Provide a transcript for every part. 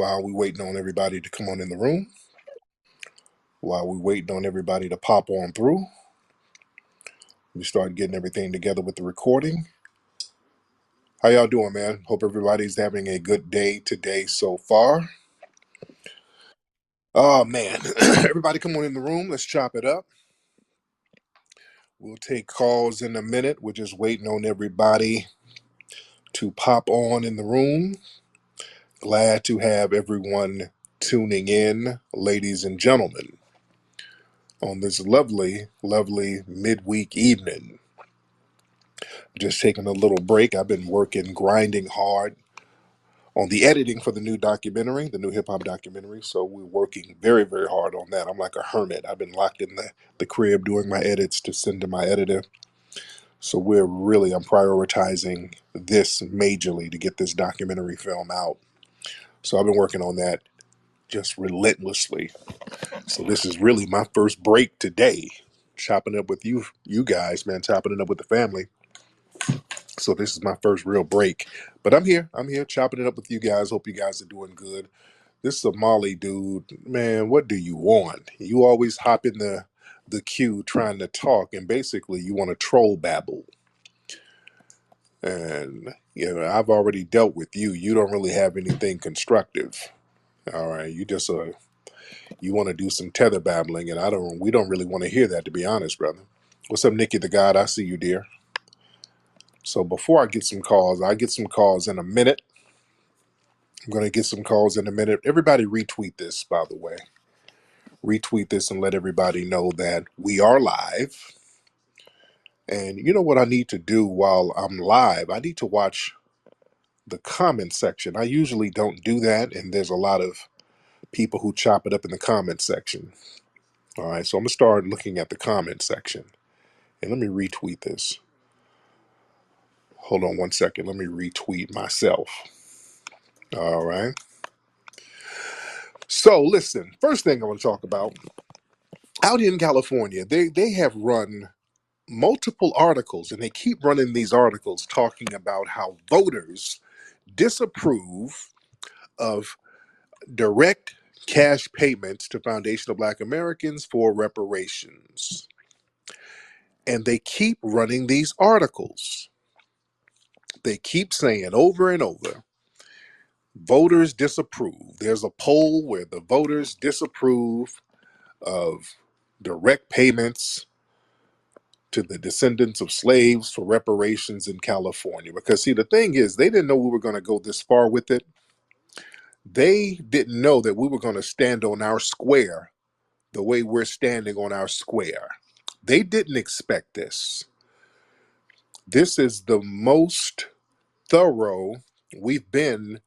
while we waiting on everybody to come on in the room, while we waiting on everybody to pop on through, we start getting everything together with the recording. How y'all doing, man? Hope everybody's having a good day today so far. Oh man, everybody come on in the room. Let's chop it up. We'll take calls in a minute. We're just waiting on everybody to pop on in the room. Glad to have everyone tuning in, ladies and gentlemen, on this lovely, lovely midweek evening. Just taking a little break. I've been working, grinding hard on the editing for the new documentary, the new hip hop documentary. So we're working very, very hard on that. I'm like a hermit. I've been locked in the crib doing my edits to send to my editor. So I'm prioritizing this majorly to get this documentary film out. So I've been working on that just relentlessly. So this is really my first break today, chopping up with you guys, man, chopping it up with the family. So this is my first real break, but I'm here chopping it up with you guys. Hope you guys are doing good. This Somali dude, man, what do you want? You always hop in the queue trying to talk, and basically you want to troll babble. And I've already dealt with you. You don't really have anything constructive. All right, you want to do some tether babbling, and we don't really want to hear that, to be honest, brother. What's up, Nikki the God? I see you, dear. So before I get some calls, in a minute. I'm going to get some calls in a minute. Everybody retweet this, by the way. Retweet this and let everybody know that we are live. And you know what I need to do while I'm live? I need to watch the comment section. I usually don't do that, and there's a lot of people who chop it up in the comment section. All right, so I'm going to start looking at the comment section. And let me retweet this. Hold on one second. Let me retweet myself. All right. So listen, first thing I want to talk about, out in California, they have run multiple articles, and they keep running these articles talking about how voters disapprove of direct cash payments to foundational Black Americans for reparations. And they keep running these articles. They keep saying over and over, voters disapprove. There's a poll where the voters disapprove of direct payments to the descendants of slaves for reparations in California. Because see, the thing is, they didn't know we were going to go this far with it. They didn't know that we were going to stand on our square the way we're standing on our square. They didn't expect this. This is the most thorough we've been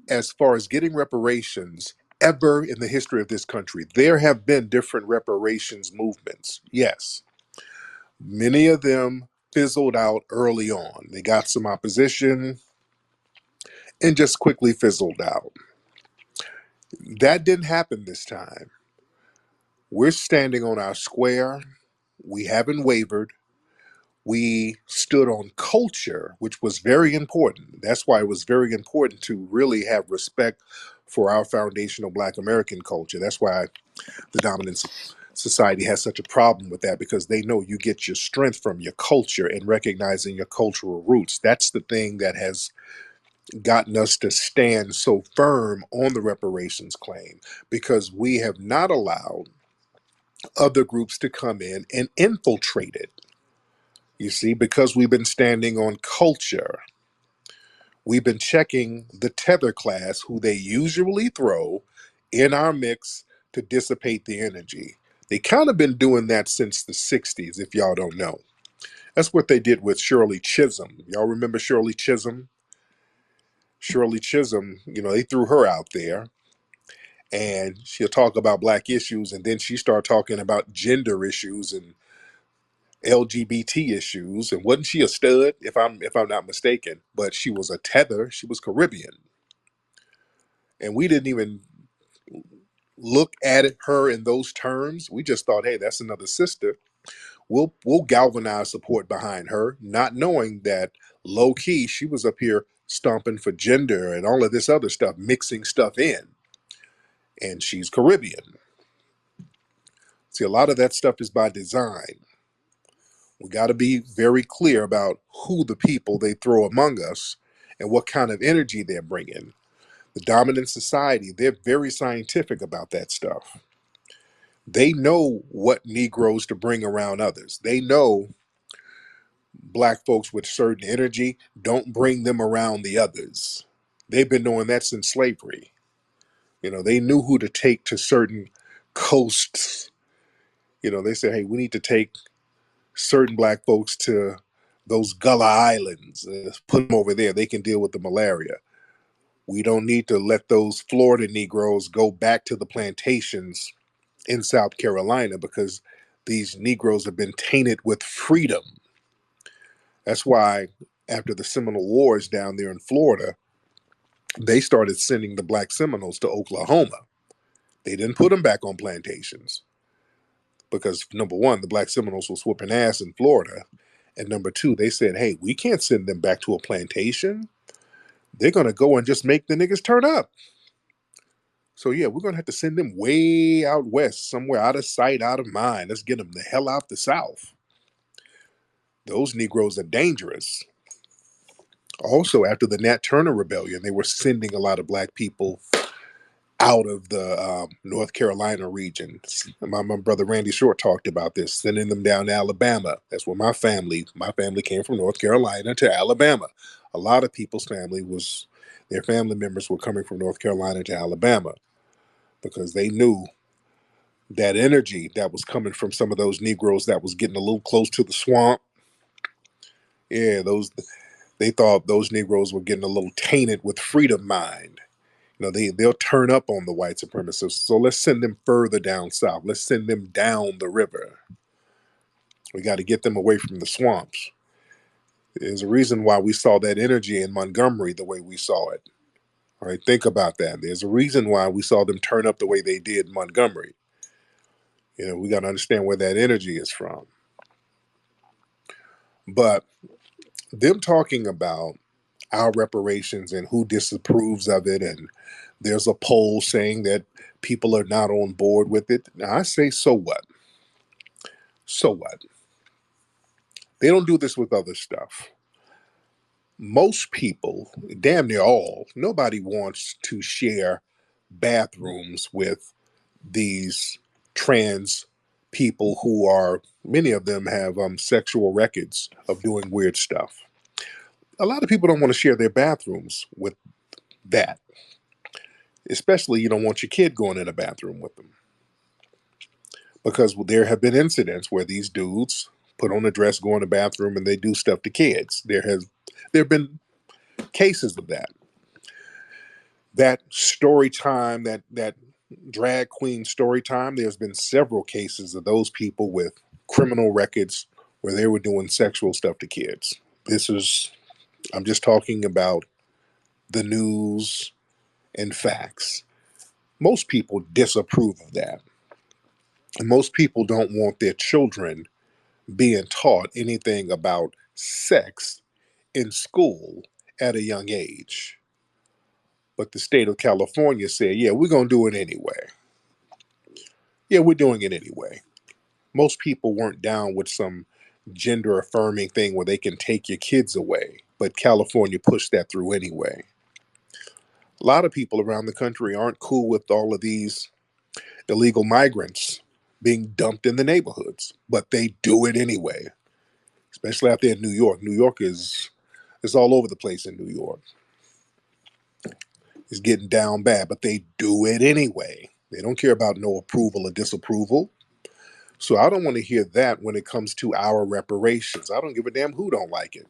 as far as getting reparations ever in the history of this country. There have been different reparations movements, yes. Many of them fizzled out early on. They got some opposition and just quickly fizzled out. That didn't happen this time. We're standing on our square. We haven't wavered. We stood on culture, which was very important. That's why it was very important to really have respect for our foundational Black American culture. That's why the dominant society has such a problem with that, because they know you get your strength from your culture and recognizing your cultural roots. That's the thing that has gotten us to stand so firm on the reparations claim, because we have not allowed other groups to come in and infiltrate it. You see, because we've been standing on culture, we've been checking the tether class, who they usually throw in our mix to dissipate the energy. They kind of been doing that since the 60s, if y'all don't know. That's what they did with Shirley Chisholm. Y'all remember Shirley Chisholm? Shirley Chisholm, they threw her out there, and she'll talk about Black issues, and then she started talking about gender issues and LGBT issues. And wasn't she a stud, if I'm not mistaken? But she was a tether. She was Caribbean, and we didn't even look at her in those terms. We just thought, hey, that's another sister. We'll galvanize support behind her, not knowing that low key she was up here stomping for gender and all of this other stuff, mixing stuff in. And she's Caribbean. See, a lot of that stuff is by design. We got to be very clear about who the people they throw among us and what kind of energy they're bringing. The dominant society, they're very scientific about that stuff. They know what Negroes to bring around others. They know black folks with certain energy, don't bring them around the others. They've been knowing that since slavery. They knew who to take to certain coasts. They said, hey, we need to take certain black folks to those Gullah Islands. Put them over there. They can deal with the malaria. We don't need to let those Florida Negroes go back to the plantations in South Carolina because these Negroes have been tainted with freedom. That's why after the Seminole Wars down there in Florida, they started sending the black Seminoles to Oklahoma. They didn't put them back on plantations because, number one, the black Seminoles was whooping ass in Florida. And number two, they said, hey, we can't send them back to a plantation. They're going to go and just make the niggas turn up. So, yeah, we're going to have to send them way out west, somewhere out of sight, out of mind. Let's get them the hell out the South. Those Negroes are dangerous. Also, after the Nat Turner Rebellion, they were sending a lot of black people out of the North Carolina region. My brother Randy Short talked about this, sending them down to Alabama. That's where my family came from, North Carolina to Alabama. A lot of people's their family members were coming from North Carolina to Alabama because they knew that energy that was coming from some of those Negroes that was getting a little close to the swamp. Yeah, they thought those Negroes were getting a little tainted with freedom mind. They'll turn up on the white supremacists. So let's send them further down south. Let's send them down the river. We got to get them away from the swamps. There's a reason why we saw that energy in Montgomery the way we saw it. All right, think about that. There's a reason why we saw them turn up the way they did in Montgomery. We got to understand where that energy is from. But them talking about our reparations and who disapproves of it, and there's a poll saying that people are not on board with it. Now I say, so what? So what? They don't do this with other stuff. Most people, damn near all, nobody wants to share bathrooms with these trans people who are, many of them have sexual records of doing weird stuff. A lot of people don't want to share their bathrooms with that. Especially, you don't want your kid going in a bathroom with them. Because there have been incidents where these dudes put on a dress, go in the bathroom, and they do stuff to kids. There have been cases of that. That story time, that drag queen story time, there's been several cases of those people with criminal records where they were doing sexual stuff to kids. I'm just talking about the news and facts. Most people disapprove of that. And most people don't want their children being taught anything about sex in school at a young age. But the state of California said, yeah, we're going to do it anyway. Yeah, we're doing it anyway. Most people weren't down with some gender affirming thing where they can take your kids away. But California pushed that through anyway. A lot of people around the country aren't cool with all of these illegal migrants being dumped in the neighborhoods, but they do it anyway. Especially out there in New York. New York is all over the place in New York. It's getting down bad, but they do it anyway. They don't care about no approval or disapproval. So I don't want to hear that when it comes to our reparations. I don't give a damn who don't like it.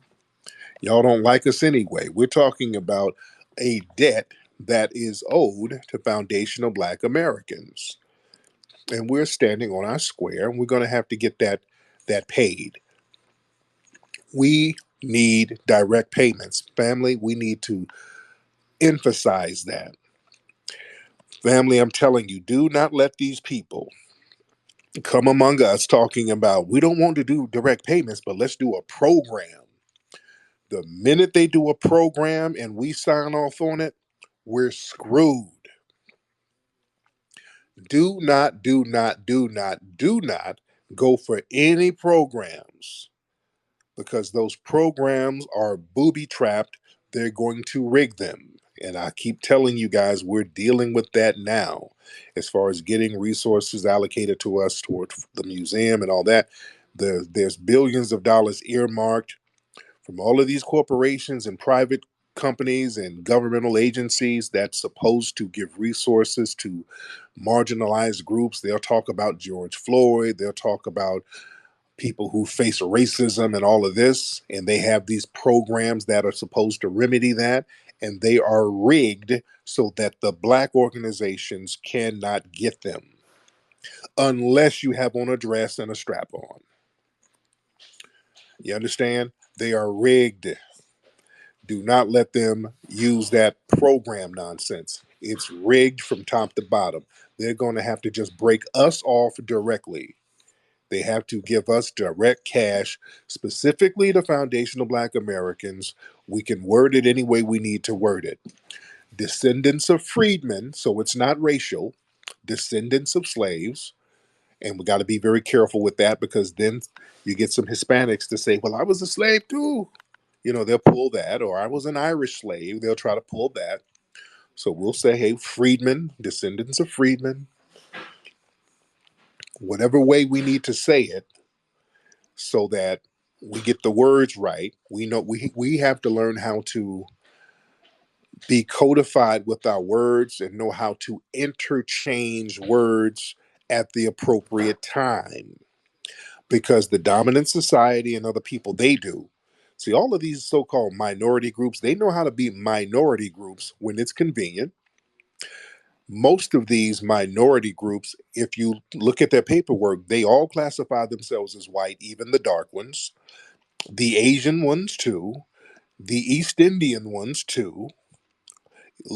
Y'all don't like us anyway. We're talking about a debt that is owed to foundational Black Americans. And we're standing on our square, and we're going to have to get that paid. We need direct payments. Family, we need to emphasize that. Family, I'm telling you, do not let these people come among us talking about, we don't want to do direct payments, but let's do a program The minute they do a program and we sign off on it, we're screwed. Do not, do not, do not, do not go for any programs, because those programs are booby trapped. They're going to rig them. And I keep telling you guys, we're dealing with that now as far as getting resources allocated to us toward the museum and all that. There's billions of dollars earmarked from all of these corporations and private companies and governmental agencies that's supposed to give resources to marginalized groups. They'll talk about George Floyd, they'll talk about people who face racism and all of this, and they have these programs that are supposed to remedy that, and they are rigged so that the black organizations cannot get them unless you have on a dress and a strap on. You understand? They are rigged. Do not let them use that program nonsense. It's rigged from top to bottom. They're going to have to just break us off directly. They have to give us direct cash, specifically to foundational Black Americans. We can word it any way we need to word it. Descendants of freedmen, so it's not racial, descendants of slaves. And we got to be very careful with that, because then you get some Hispanics to say, well, I was a slave too. They'll pull that, or I was an Irish slave. They'll try to pull that. So we'll say, hey, freedmen, descendants of freedmen, whatever way we need to say it, so that we get the words right. We know we have to learn how to be codified with our words and know how to interchange words at the appropriate time, because the dominant society and other people, they do. See, all of these so-called minority groups, they know how to be minority groups when it's convenient. Most of these minority groups, if you look at their paperwork, they all classify themselves as white, even the dark ones, the Asian ones too, the East Indian ones too.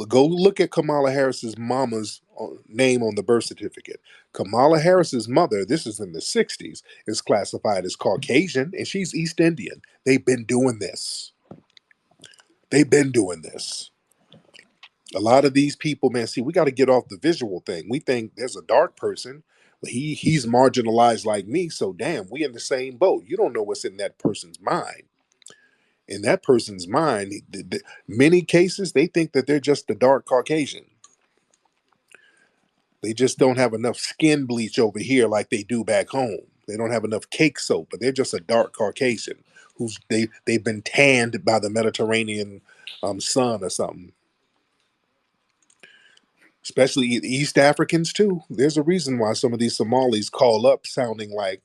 Go look at Kamala Harris's mama's name on the birth certificate. Kamala Harris's mother, this is in the 60s, is classified as Caucasian, and she's East Indian. They've been doing this. They've been doing this. A lot of these people, man, see, we got to get off the visual thing. We think there's a dark person. He's marginalized like me, so damn, we in the same boat. You don't know what's in that person's mind. In that person's mind, many cases, they think that they're just the dark Caucasian. They just don't have enough skin bleach over here like they do back home. They don't have enough cake soap, but they're just a dark Caucasian they've been tanned by the Mediterranean sun or something. Especially East Africans too. There's a reason why some of these Somalis call up sounding like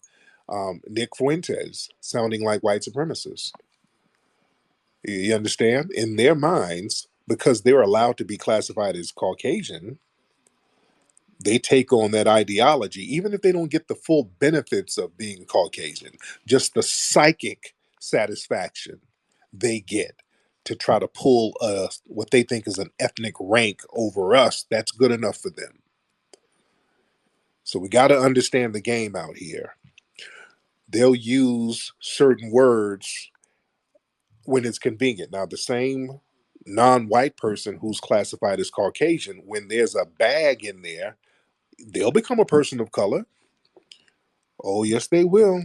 Nick Fuentes, sounding like white supremacists. You understand? In their minds, because they're allowed to be classified as Caucasian, they take on that ideology, even if they don't get the full benefits of being Caucasian, just the psychic satisfaction they get to try to pull what they think is an ethnic rank over us. That's good enough for them. So we got to understand the game out here. They'll use certain words when it's convenient. Now, the same non-white person who's classified as Caucasian, when there's a bag in there, they'll become a person of color. Oh, yes, they will.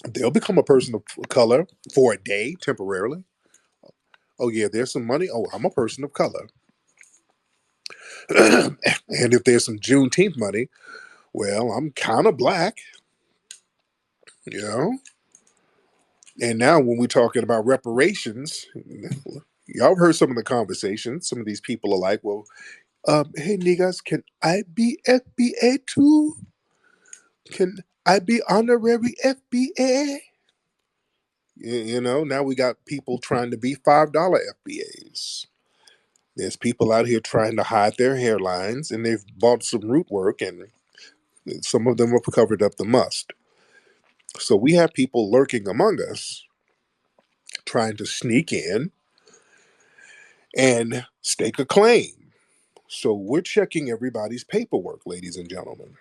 They'll become a person of color for a day, temporarily. Oh, yeah, there's some money. Oh, I'm a person of color. And if there's some Juneteenth money, well, I'm kind of black, you know? And now when we're talking about reparations, y'all heard some of the conversations. Some of these people are like, well, hey, niggas, can I be FBA too? Can I be honorary FBA? Now we got people trying to be $5 FBAs. There's people out here trying to hide their hairlines, and they've bought some root work, and some of them have covered up the must. So we have people lurking among us trying to sneak in and stake a claim. So we're checking everybody's paperwork, ladies and gentlemen.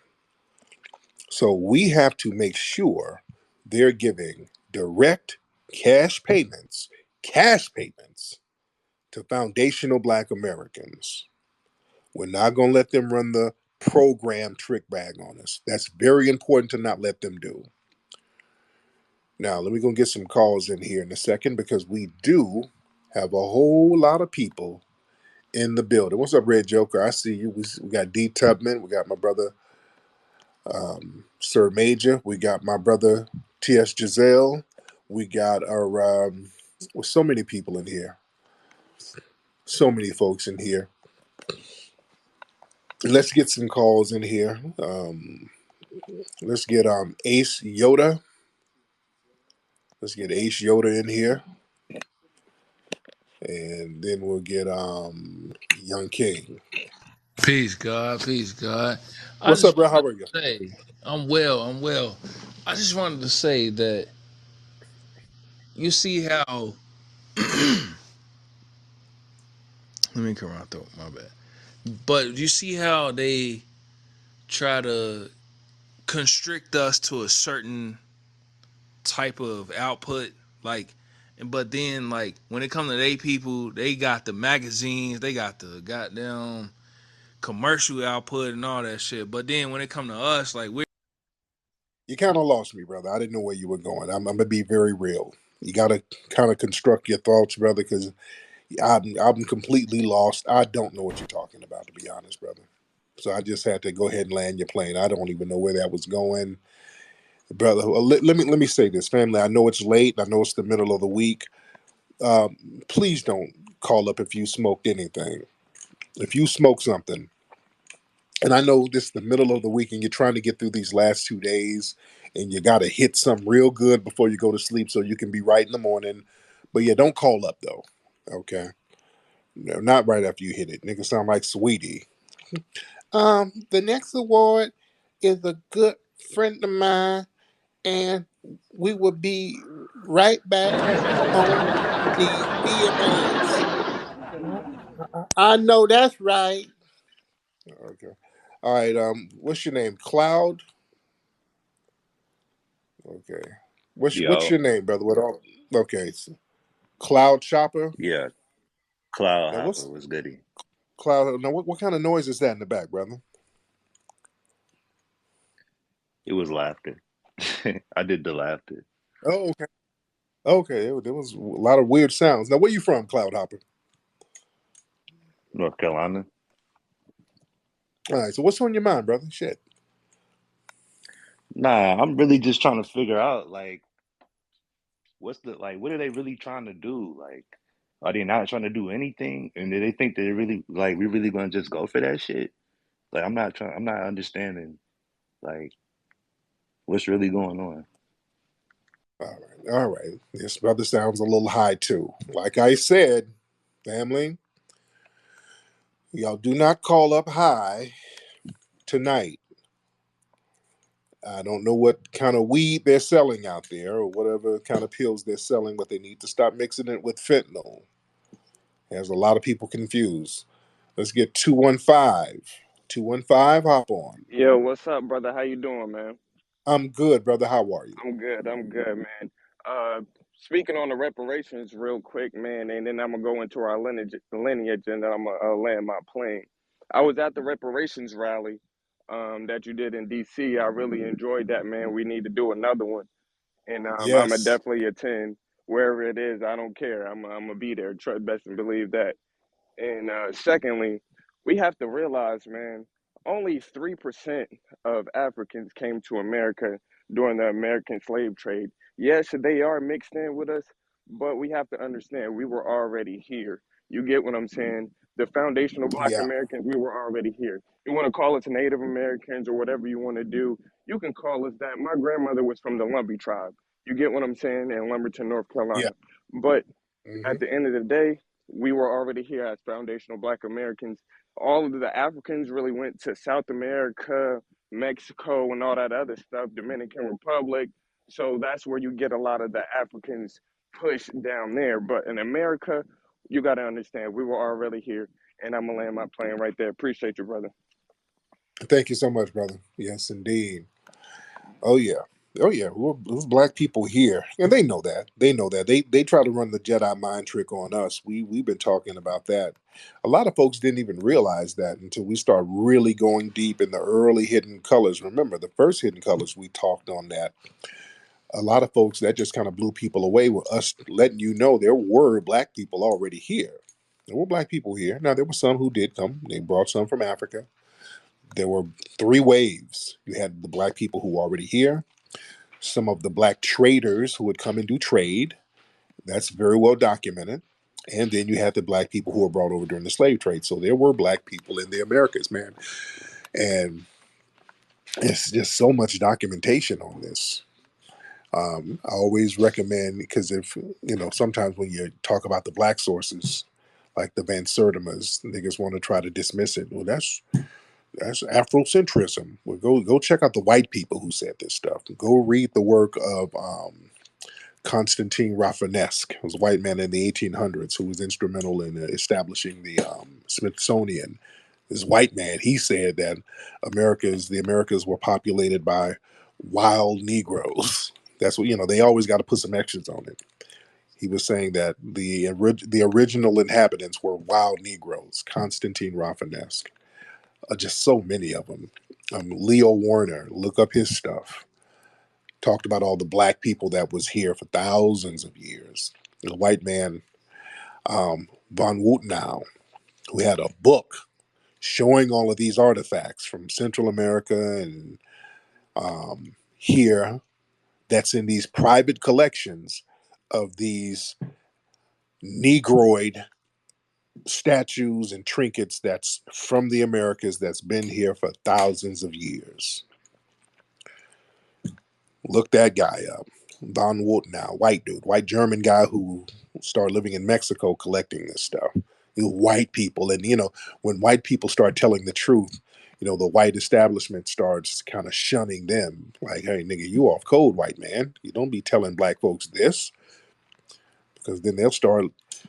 So we have to make sure they're giving direct cash payments, cash payments to foundational Black Americans. We're not going to let them run the program trick bag on us. That's very important to not let them do. Now, let me go get some calls in here in a second because we do have a whole lot of people in the building. What's up, Red Joker? I see you. We got D Tubman. We got my brother Sir Major. We got my brother T.S. Giselle. We got our well, so many people in here. So many folks in here. Let's get some calls in here. Let's get Ace Yoda. Let's get Ace Yoda in here. And then we'll get Young King. Peace, God. Peace, God. I What's just up, bro? How wanted are you? to say, I'm well. I'm well. I just wanted to say that you see how. Let me come out though. My bad. But you see how they try to constrict us to a certain type of output, like, but then like when it comes to they people, they got the magazines, they got the goddamn commercial output and all that shit. But then when it come to us, like we. You kind of lost me, brother. I didn't know where you were going. I'm gonna be very real. You gotta kind of construct your thoughts, brother, because I'm completely lost. I don't know what you're talking about, to be honest, brother. So I just had to go ahead and land your plane. I don't even know where that was going, brother. Well, let me say this, family. I know it's late. I know it's the middle of the week. Please don't call up if you smoked anything. If you smoke something, and I know this is the middle of the week, and you're trying to get through these last 2 days, and you got to hit something real good before you go to sleep so you can be right in the morning. But yeah, don't call up though. Okay. No, not right after you hit it. Nigga sound like Sweetie. The next award is a good friend of mine, and we will be right back on the VMAs. I know that's right. Okay. All right. What's your name? Cloud. Okay. What's Yo, your name, brother? What all? Okay. Cloud Chopper. yeah, Cloud Now Hopper what's was goody. Cloud? Now what kind of noise is that in the back, brother? It was laughter. I did the laughter. Oh, okay. Okay. There was a lot of weird sounds. Now where you from, Cloud Hopper? North Carolina. All right. So what's on your mind, brother? Shit. Nah, I'm really just trying to figure out like what are they really trying to do? Like, are they not trying to do anything? And do they think they're really like we really gonna just go for that shit? Like I'm not understanding like what's really going on. All right. All right. This brother sounds a little high too. Like I said, family, y'all do not call up high tonight. I don't know what kind of weed they're selling out there or whatever kind of pills they're selling, but they need to stop mixing it with fentanyl. There's a lot of people confused. Let's get 215. 215, hop on. Yo, what's up, brother? How you doing, man? I'm good, brother. How are you? I'm good, man. Uh, Speaking on the reparations real quick, man, and then I'm gonna go into our lineage, and then I'm gonna land my plane. I was at the reparations rally, that you did in DC. I really enjoyed that, man. We need to do another one, and I'm gonna Yes. definitely attend wherever it is. I don't care. I'm gonna be there. Trust, best and believe that. And secondly, we have to realize, man, only 3% of Africans came to America during the American slave trade. Yes, they are mixed in with us, but we have to understand we were already here. You get what I'm saying? The foundational Black Yeah. Americans, we were already here. You want to call us Native Americans or whatever you want to do, you can call us that. My grandmother was from the Lumbee tribe. You get what I'm saying? In Lumberton, North Yeah. Carolina. But Hmm. at the end of the day, we were already here as foundational Black Americans. All of the Africans really went to South America, Mexico, and all that other stuff, Dominican Republic. So that's where you get a lot of the Africans pushed down there. But in America, you got to understand, we were already here. And I'm going to land my plane right there. Appreciate you, brother. Thank you so much, brother. Yes, indeed. Oh, yeah. Oh yeah, well, there's black people here, and they know that. They know that. They try to run the Jedi mind trick on us. We've been talking about that. A lot of folks didn't even realize that until we start really going deep in the early hidden colors. Remember, the first hidden colors we talked on that. A lot of folks that just kind of blew people away with us letting you know there were black people already here. There were black people here. Now there were some who did come. They brought some from Africa. There were three waves. You had the black people who were already here, some of the black traders who would come and do trade. That's very well documented. And then you had the black people who were brought over during the slave trade. So there were black people in the Americas, man. And it's just so much documentation on this. I always recommend, because if, sometimes when you talk about the black sources, like the Van Sertimas, niggas want to try to dismiss it. Well, that's Afrocentrism. Well, go check out the white people who said this stuff. Go read the work of Constantine Rafinesque, who was a white man in the 1800s who was instrumental in establishing the Smithsonian. This white man, he said that the Americas were populated by wild Negroes. That's what, they always got to put some extras on it. He was saying that the original inhabitants were wild Negroes. Constantine Rafinesque, just so many of them. Leo Warner, look up his stuff. Talked about all the black people that was here for thousands of years. The white man, von Wutenow, who had a book showing all of these artifacts from Central America and here, that's in these private collections of these Negroid statues and trinkets that's from the Americas that's been here for thousands of years. Look that guy up. Von Wutenow, white dude, white German guy who started living in Mexico collecting this stuff. White people, and when white people start telling the truth, the white establishment starts kind of shunning them. Like, hey, nigga, you off code, white man. You don't be telling black folks this, because then they'll start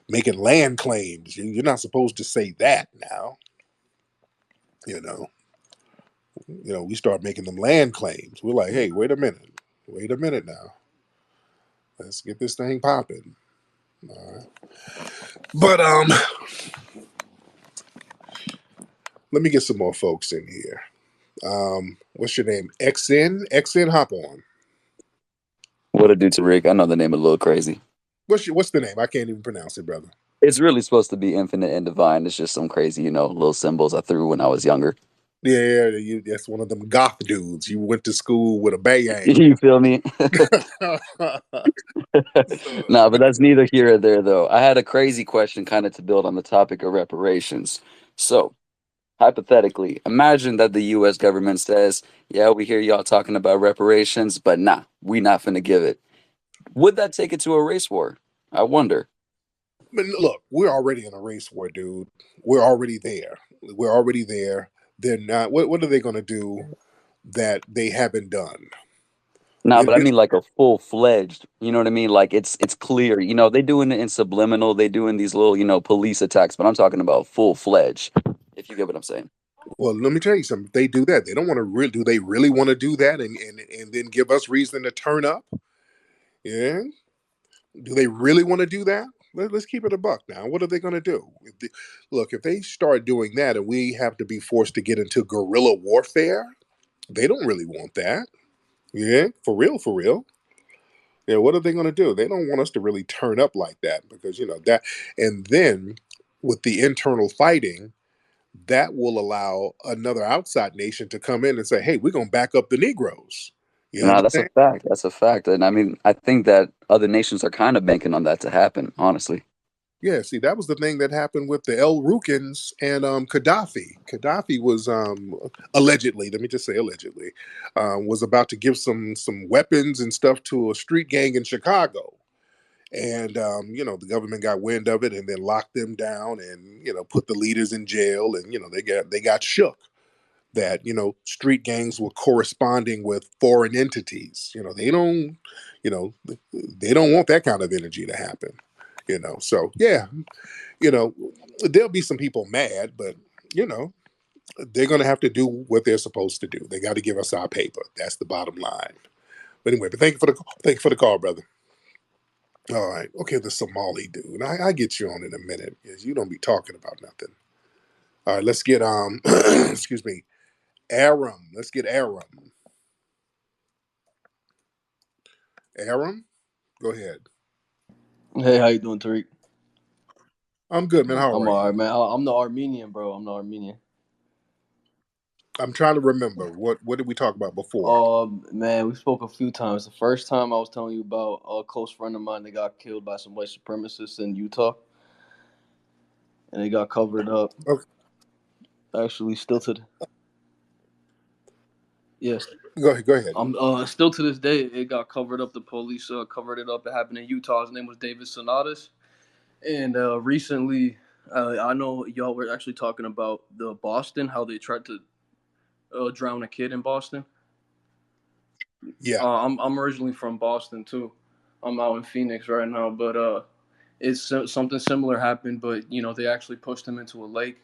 making land claims. You're not supposed to say that now. You know, we start making them land claims. We're like, hey, wait a minute now. Let's get this thing popping. All right. But let me get some more folks in here. What's your name? XN, hop on. What it do, Tariq? I know the name a little crazy. What's the name? I can't even pronounce it, brother. It's really supposed to be infinite and divine. It's just some crazy, little symbols I threw when I was younger. Yeah, that's one of them goth dudes. You went to school with a bang. You feel me? So, Nah, but that's neither here or there, though. I had a crazy question kind of to build on the topic of reparations. So, hypothetically, imagine that the US government says, yeah, we hear y'all talking about reparations, but nah, we not finna give it. Would that take it to a race war? I wonder. but look, we're already in a race war, dude. We're already there. We're already there. They're not. What are they going to do that they haven't done? Nah, You but I know, mean like a full fledged. You know what I mean? Like it's clear. They doing it in subliminal. They doing these little police attacks. But I'm talking about full fledged. If you get what I'm saying. well, let me tell you something. If they do that, they don't want to. Do they really want to do that and then give us reason to turn up? Yeah. Do they really want to do that? Let's keep it a buck now. What are they going to do? Look, if they start doing that and we have to be forced to get into guerrilla warfare, they don't really want that. Yeah, for real, for real. Yeah, what are they going to do? They don't want us to really turn up like that, because that, and then with the internal fighting, that will allow another outside nation to come in and say, "Hey, we're going to back up the Negroes." You Nah, that's a understand? fact. That's a fact. And I mean, I think that other nations are kind of banking on that to happen. Honestly. Yeah, see, that was the thing that happened with the El Rukns and Gaddafi. Gaddafi was allegedly, let me just say allegedly, was about to give some weapons and stuff to a street gang in Chicago. And the government got wind of it and then locked them down and put the leaders in jail, and they got shook that street gangs were corresponding with foreign entities. You know they don't want that kind of energy to happen. So yeah, you know, there'll be some people mad, but you know, they're going to have to do what they're supposed to do. They got to give us our paper. That's the bottom line. But anyway, but thank you for the call, brother. All right, okay, the Somali dude. I get you on in a minute because you don't be talking about nothing. All right, let's get excuse me, Aram. Let's get Aram. Aram, go ahead. Hey, how you doing, Tariq? I'm good, man. How I'm are you? alright, man. I'm the Armenian, bro. I'm the Armenian. I'm trying to remember what did we talk about before? Man, we spoke a few times. The first time I was telling you about a close friend of mine that got killed by some white supremacists in Utah, and it got covered up. Okay, Actually, still to the, yes, go ahead. Go ahead. I'm still to this day it got covered up. The police covered it up. It happened in Utah. His name was David Sonatas, and recently, I know y'all were actually talking about the Boston, how they tried to drown a kid in Boston. Yeah. I'm originally from Boston too. I'm out in Phoenix right now, but it's something similar happened, but they actually pushed him into a lake,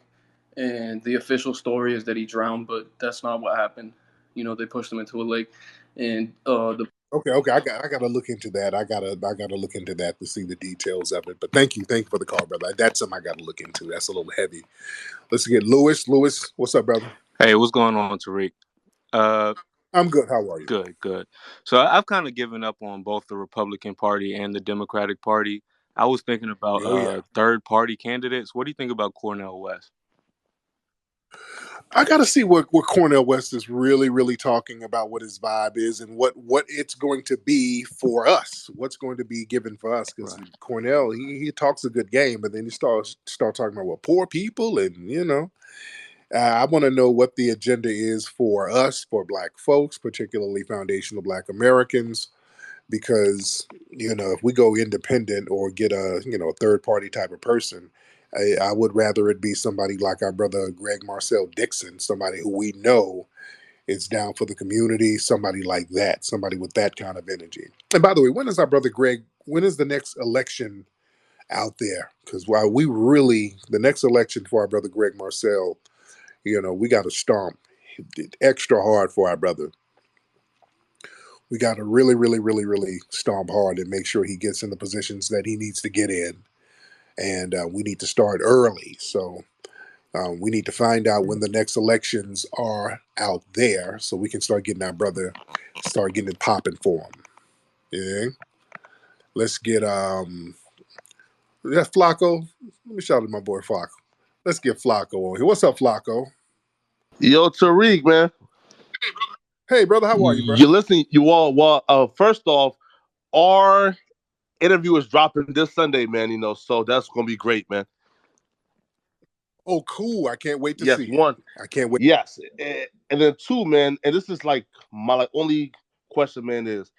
and the official story is that he drowned, but that's not what happened. They pushed him into a lake, and the Okay. Okay. I got to look into that. I gotta look into that to see the details of it. But thank you for the call, brother. That's something I got to look into. That's a little heavy. Let's get Lewis. Lewis, what's up, brother? Hey, what's going on, Tariq? Uh, I'm good. How are you? good, good. So I've kind of given up on both the Republican Party and the Democratic Party. I was thinking about Oh yeah. third party candidates. What do you think about Cornel West? I got to see what Cornel West is really talking about, what his vibe is, and what it's going to be for us. What's going to be given for us? Because Right. Cornel, he talks a good game, but then he start talking about what poor people, and I want to know what the agenda is for us, for Black folks, particularly foundational Black Americans. Because if we go independent or get a third party type of person, I would rather it be somebody like our brother Greg Marcel Dixon, somebody who we know is down for the community, somebody like that, somebody with that kind of energy. And by the way, when is our brother Greg? When is the next election out there? Because while we really the next election for our brother Greg Marcel, we got to stomp extra hard for our brother. We got to really stomp hard and make sure he gets in the positions that he needs to get in. And we need to start early. So we need to find out when the next elections are out there so we can start getting our brother, start getting it popping for him. Yeah. Let's get, that Flacco. Let me shout out my boy Flacco. Let's get Flacco on here. What's up, Flacco? Yo, Tariq, man. Hey, brother, how are you, bro? You're listening. You all. Well, first off, our interview is dropping this Sunday, man. So that's gonna be great, man. Oh, cool. I can't wait to Yes, see it. one. I can't wait. Yes, and then two, man. And this is like my only question, man. Is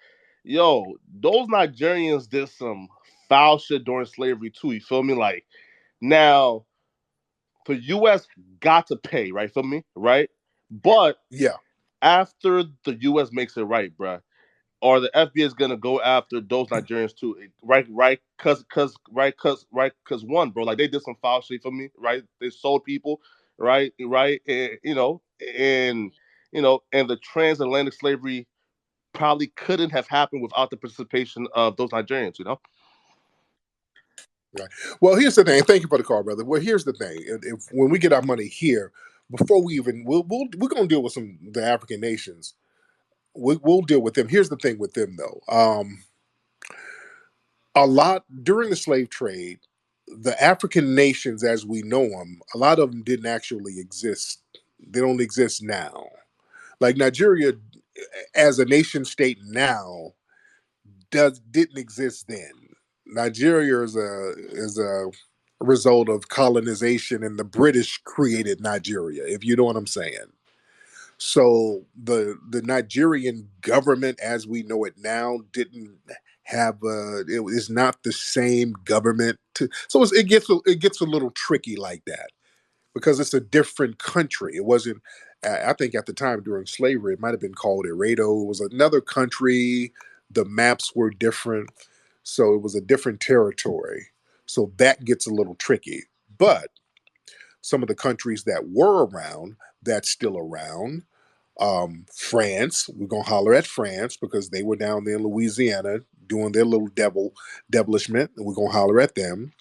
yo, those Nigerians did some foul shit during slavery too. You feel me? Like now, the U.S. got to pay, right? Feel me? Right? But Yeah. after the U.S. makes it right, bruh, or the FBA is gonna go after those Nigerians too, right, cause one, bro, like they did some foul shit for me, right? They sold people, right, and and the transatlantic slavery probably couldn't have happened without the participation of those Nigerians. Right. Well, here's the thing. Thank you for the call, brother. Well, here's the thing. If when we get our money here, before we even we're gonna deal with the African nations. We'll deal with them. Here's the thing with them though. A lot during the slave trade, the African nations as we know them, a lot of them didn't actually exist. They don't exist now. Like Nigeria as a nation state now didn't exist then. Nigeria is a result of colonization, and the British created Nigeria. If you know what I'm saying. So the Nigerian government, as we know it now, didn't have it is not the same government. So it gets a little tricky like that because it's a different country. It wasn't. I think at the time during slavery, it might have been called Eredo. It was another country. The maps were different, so it was a different territory. So that gets a little tricky. But some of the countries that were around, that's still around. France, we're gonna holler at France because they were down there in Louisiana doing their little devilishment, and we're gonna holler at them.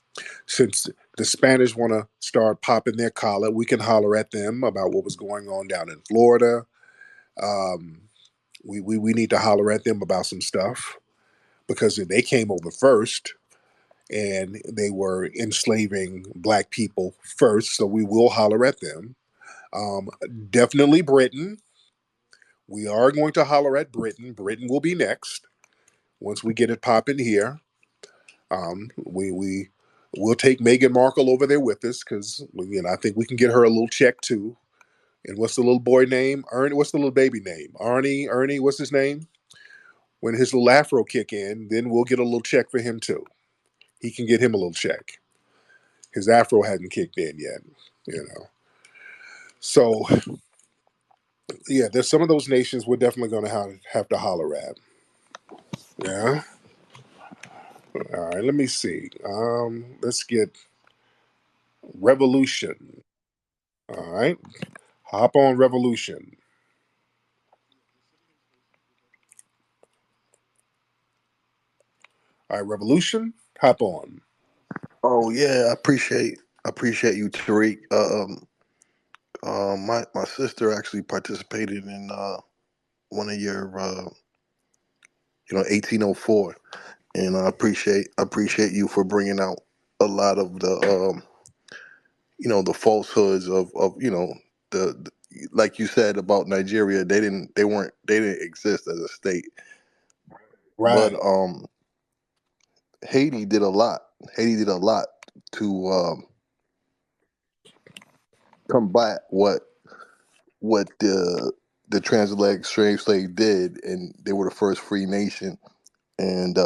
Since the Spanish want to start popping their collar, we can holler at them about what was going on down in Florida. Um, we need to holler at them about some stuff because they came over first and they were enslaving black people first, so we will holler at them. Um, Definitely Britain. We are going to holler at Britain. Britain will be next once we get it popping here. We will take Meghan Markle over there with us because I think we can get her a little check too. And what's the little boy name? Ernie. What's the little baby name? Arnie. Ernie. What's his name? When his little afro kick in, then we'll get a little check for him too. He can get him a little check. His afro hadn't kicked in yet, you know. So yeah, there's some of those nations we're definitely going to have to holler at. Yeah. All right. Let me see. Let's get Revolution. All right. Hop on Revolution. All right, Revolution. Hop on. Oh yeah, I appreciate you, Tariq. My sister actually participated in one of your 1804, and I appreciate you for bringing out a lot of the the falsehoods of the like you said about Nigeria. They didn't exist as a state, but Right. Haiti did a lot. Haiti did a lot to combat what the transatlantic slave did, and they were the first free nation. And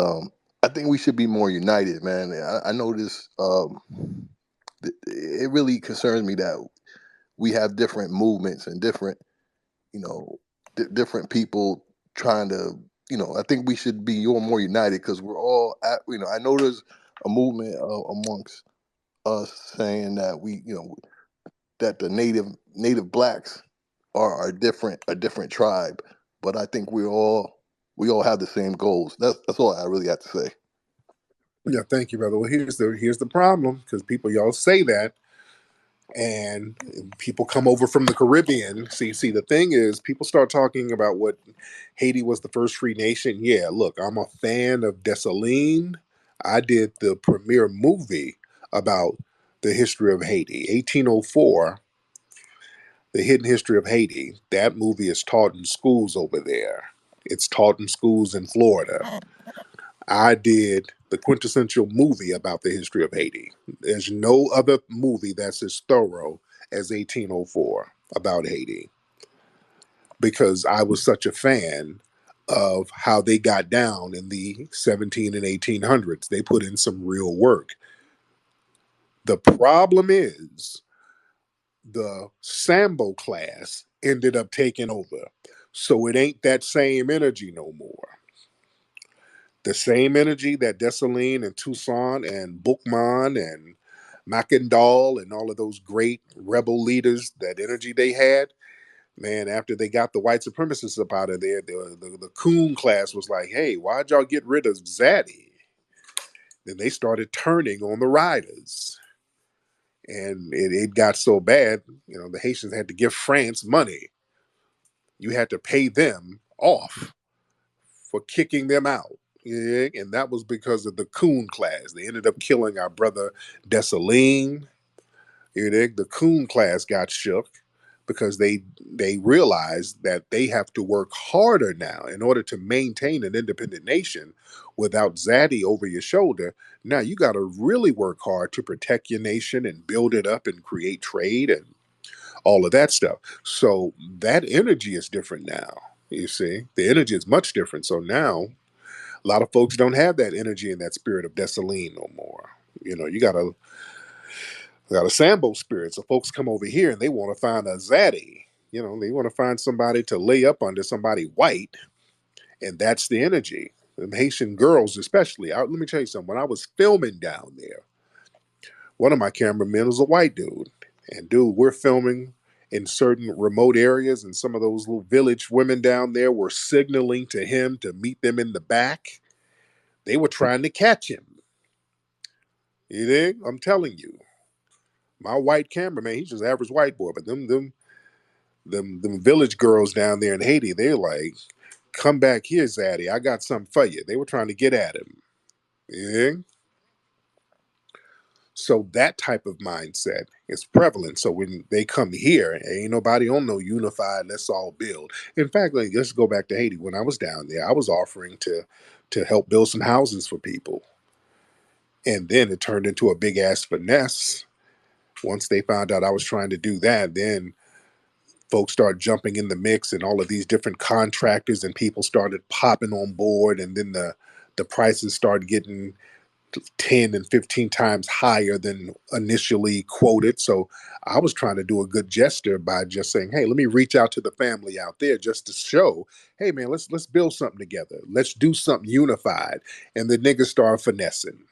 I think we should be more united, man. I know this. It really concerns me that we have different movements and different, you know, different people trying to. I think we should be more united because we're all. I know there's a movement amongst us saying that that the native blacks are a different tribe, but I think we all have the same goals. That's all I really have to say. Yeah. Thank you, brother. Well, here's the problem because people y'all say that, and people come over from the Caribbean. See, the thing is, people start talking about what Haiti was the first free nation. Yeah, look, I'm a fan of Dessalines. I did the premiere movie about the history of Haiti, 1804, the hidden history of Haiti. That movie is taught in schools over there. It's taught in schools in Florida. I did the quintessential movie about the history of Haiti. There's no other movie that's as thorough as 1804 about Haiti because I was such a fan of how they got down in the 17 and 1800s. They put in some real work. The problem is the sambo class ended up taking over. So it ain't that same energy no more. The same energy that Dessalines and Toussaint and Boukman and Mackendal and all of those great rebel leaders, that energy they had, man, after they got the white supremacists up out of there, the coon class was like, hey, why'd y'all get rid of Zaddy? Then they started turning on the riders. And it got so bad, the Haitians had to give France money. You had to pay them off for kicking them out. Yeah, and that was because of the coon class. They ended up killing our brother Dessalines. The coon class got shook because they realized that they have to work harder now in order to maintain an independent nation without Zaddy over your shoulder. Now you got to really work hard to protect your nation and build it up and create trade and all of that stuff. So that energy is different now. You see, the energy is much different. So now a lot of folks don't have that energy and that spirit of Dessalines no more. You got a Sambo spirit. So folks come over here and they want to find a Zaddy. They want to find somebody to lay up under, somebody white, and that's the energy. And Haitian girls, especially. Let me tell you something. When I was filming down there, one of my cameramen was a white dude, and dude, we're filming, in certain remote areas, and some of those little village women down there were signaling to him to meet them in the back. They were trying to catch him. You dig? I'm telling you. My white cameraman, he's just average white boy, but them village girls down there in Haiti, they're like, come back here, Zaddy. I got something for you. They were trying to get at him. Yeah. So that type of mindset is prevalent. So when they come here, ain't nobody on no unified, let's all build. In fact, like, let's go back to Haiti. When I was down there, I was offering to help build some houses for people. And then it turned into a big ass finesse. Once they found out I was trying to do that, then folks started jumping in the mix, and all of these different contractors and people started popping on board, and then the prices started getting 10 and 15 times higher than initially quoted. So I was trying to do a good gesture by just saying, hey, let me reach out to the family out there just to show, hey man, let's build something together. Let's do something unified. And the niggas start finessing.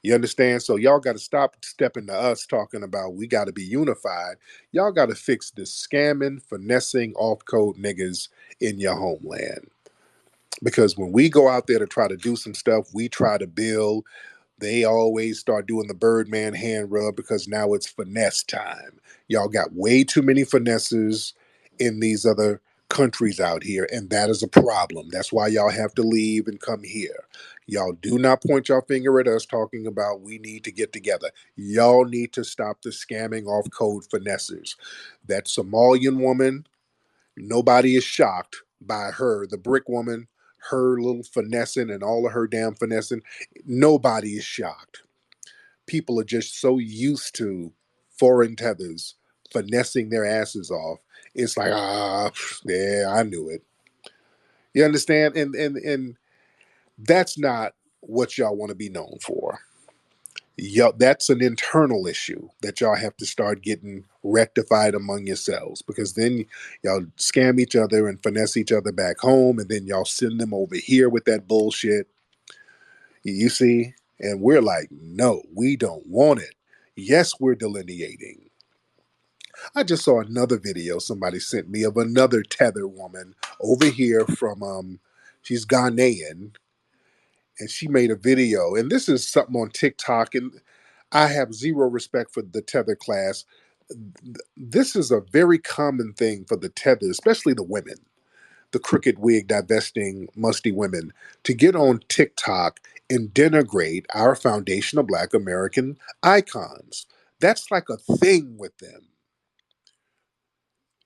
You understand? So y'all got to stop stepping to us talking about we got to be unified. Y'all got to fix the scamming, finessing, off code niggas in your homeland. Because when we go out there to try to do some stuff, we try to build, they always start doing the Birdman hand rub because now it's finesse time. Y'all got way too many finesses in these other countries out here, and that is a problem. That's why y'all have to leave and come here. Y'all do not point your finger at us talking about we need to get together. Y'all need to stop the scamming off code finesses. That Somalian woman, nobody is shocked by her, the brick woman, her little finessing and all of her damn finessing. Nobody is shocked. People are just so used to foreign tethers finessing their asses off. It's like, yeah, I knew it. You understand? And that's not what y'all want to be known for. Y'all, that's an internal issue that y'all have to start getting rectified among yourselves, because then y'all scam each other and finesse each other back home, and then y'all send them over here with that bullshit. You see? And we're like, no, we don't want it. Yes, we're delineating. I just saw another video somebody sent me of another tether woman over here from she's Ghanaian, and she made a video, and this is something on TikTok, and I have zero respect for the tether class. This is a very common thing for the tether, especially the women, the crooked wig divesting musty women, to get on TikTok and denigrate our foundational Black American icons. That's like a thing with them.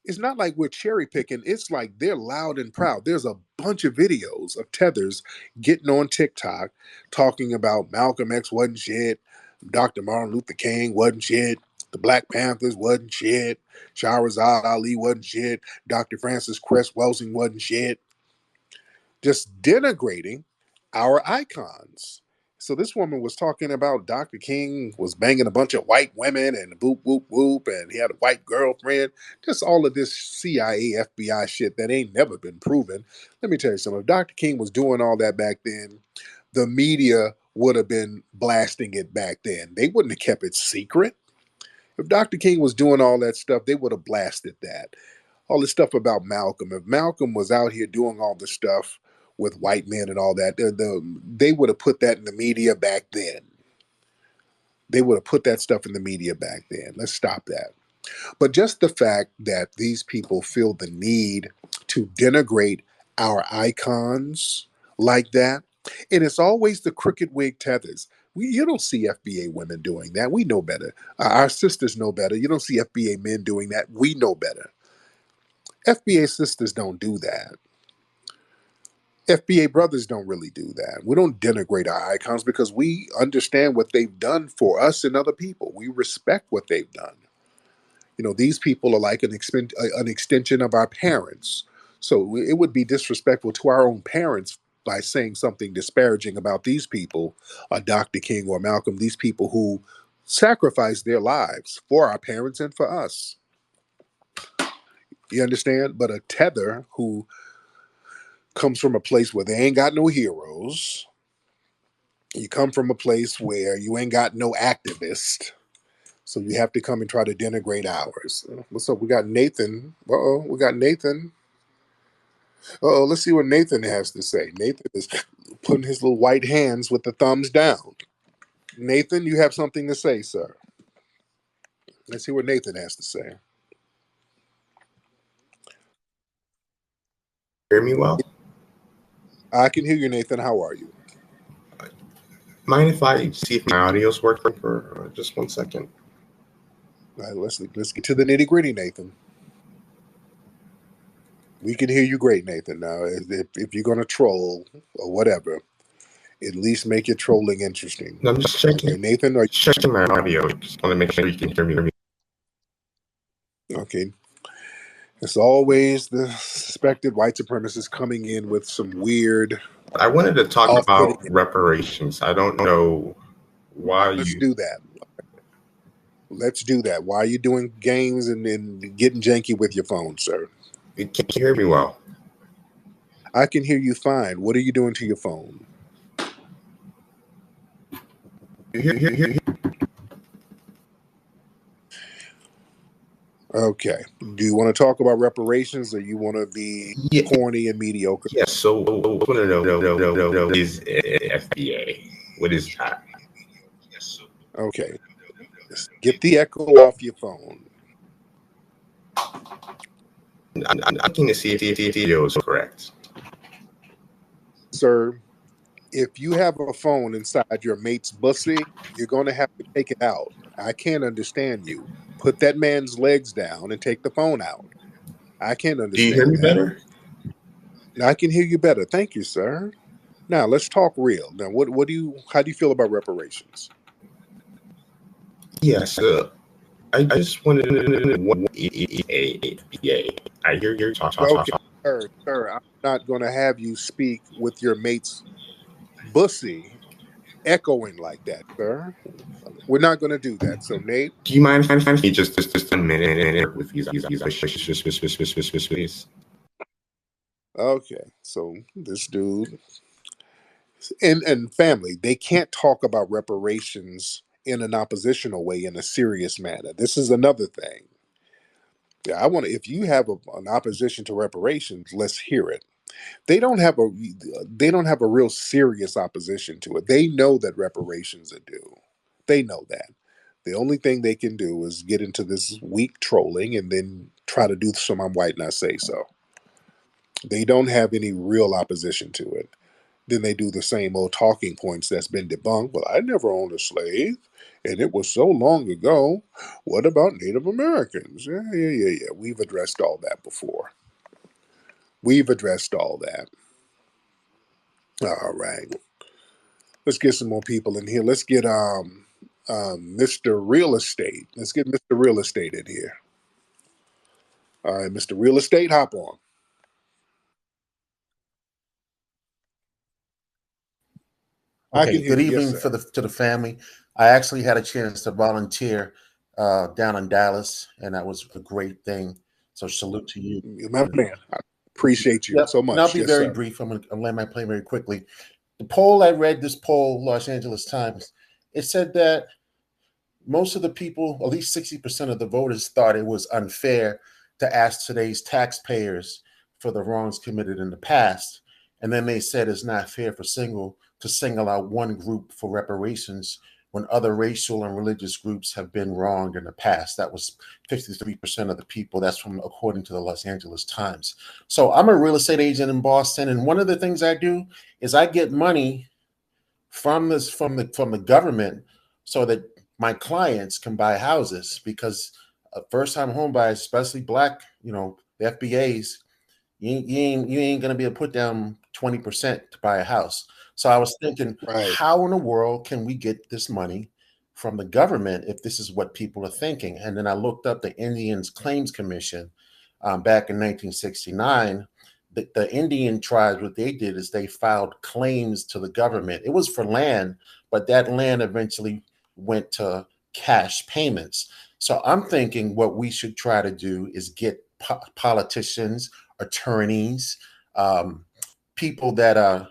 It's not like we're cherry picking. It's like they're loud and proud. There's a bunch of videos of tethers getting on TikTok talking about Malcolm X wasn't shit, Dr. Martin Luther King wasn't shit, the Black Panthers wasn't shit, Shahrazad Ali wasn't shit, Dr. Francis Cress Welsing wasn't shit, just denigrating our icons. So this woman was talking about Dr. King was banging a bunch of white women and boop, whoop, whoop, and he had a white girlfriend. Just all of this CIA, FBI shit that ain't never been proven. Let me tell you something. If Dr. King was doing all that back then, the media would have been blasting it back then. They wouldn't have kept it secret. If Dr. King was doing all that stuff, they would have blasted that. All this stuff about Malcolm. If Malcolm was out here doing all the stuff with white men and all that, they would have put that in the media back then. They would have put that stuff in the media back then. Let's stop that. But just the fact that these people feel the need to denigrate our icons like that, and it's always the crooked wig tethers. You don't see FBA women doing that. We know better. Our sisters know better. You don't see FBA men doing that. We know better. FBA sisters don't do that. FBA brothers don't really do that. We don't denigrate our icons because we understand what they've done for us and other people. We respect what they've done. You know, these people are like an extension of our parents. So it would be disrespectful to our own parents by saying something disparaging about these people, Dr. King or Malcolm, these people who sacrificed their lives for our parents and for us. You understand? But a tether who comes from a place where they ain't got no heroes, you come from a place where you ain't got no activist. So you have to come and try to denigrate ours. What's up? We got Nathan. Uh-oh, we got Nathan. Uh-oh, let's see what Nathan has to say. Nathan is putting his little white hands with the thumbs down. Nathan, you have something to say, sir. Let's see what Nathan has to say. Hear me well? I can hear you, Nathan. How are you? Mind if I see if my audio's working for just 1 second? All right, let's get to the nitty gritty, Nathan. We can hear you great, Nathan. Now, if you're gonna troll or whatever, at least make your trolling interesting. No, I'm just Okay, Nathan, are checking my audio. Just want to make sure you can hear me. you okay? It's always the suspected white supremacists coming in with some weird, I wanted to talk off-putting. about reparations. I don't know why Let's you. do that. Let's do that. Why are you doing games and getting janky with your phone, sir? Can you hear me well? I can hear you fine. What are you doing to your phone? Hear. Okay. Do you want to talk about reparations, or you want to be Yeah. corny and mediocre? Yes. So I want to know what is FBA? What is that? Okay. Get the echo off your phone. I'm looking to see if the video is correct. Sir, if you have a phone inside your mate's bussy, you're going to have to take it out. I can't understand you. Put that man's legs down and take the phone out. I can't Do you hear understand me that. better? I can hear you better. Thank you, sir. Now let's talk real. Now, how do you feel about reparations? Yes. I just wanted to know what is FBA. I hear you talk. Okay, sir, I'm not going to have you speak with your mate's bussy echoing like that, sir. We're not going to do that. So, Nate, Do you mind if me just a minute with these please? okay. So this dude and family, they can't talk about reparations in an oppositional way in a serious manner. This is another thing. Yeah, I want to. If you have an opposition to reparations, let's hear it. They don't have a real serious opposition to it. They know that reparations are due. They know that. The only thing they can do is get into this weak trolling and then try to do some I'm white and I say so. They don't have any real opposition to it. Then they do the same old talking points that's been debunked. Well, I never owned a slave, and it was so long ago. What about Native Americans? Yeah, yeah, yeah, yeah. We've addressed all that before. We've addressed all that. All right. Let's get some more people in here. Let's get Mr. Real Estate. Let's get Mr. Real Estate in here. All right, Mr. Real Estate, hop on. I Okay, can hear good you. Yes, evening sir. to the family. I actually had a chance to volunteer down in Dallas, and that was a great thing. So salute to you. You're my man. I appreciate you Yep, so and I'll much. be Yes, very sir. brief. I'm land my plane very quickly. The poll I read, this poll, Los Angeles Times, it said that most of the people, at least 60% of the voters, thought it was unfair to ask today's taxpayers for the wrongs committed in the past. And then they said it's not fair to single out one group for reparations when other racial and religious groups have been wronged in the past. That was 53% of the people. That's from according to the Los Angeles Times. So I'm a real estate agent in Boston, and one of the things I do is I get money from the government so that my clients can buy houses because first time home buyers, especially black, the FBAs, you ain't gonna be able to put down 20% to buy a house. So I was thinking, Right. how in the world can we get this money from the government if this is what people are thinking? And then I looked up the Indians Claims Commission back in 1969. The Indian tribes, what they did is they filed claims to the government. It was for land, but that land eventually went to cash payments. So I'm thinking what we should try to do is get politicians, attorneys, people that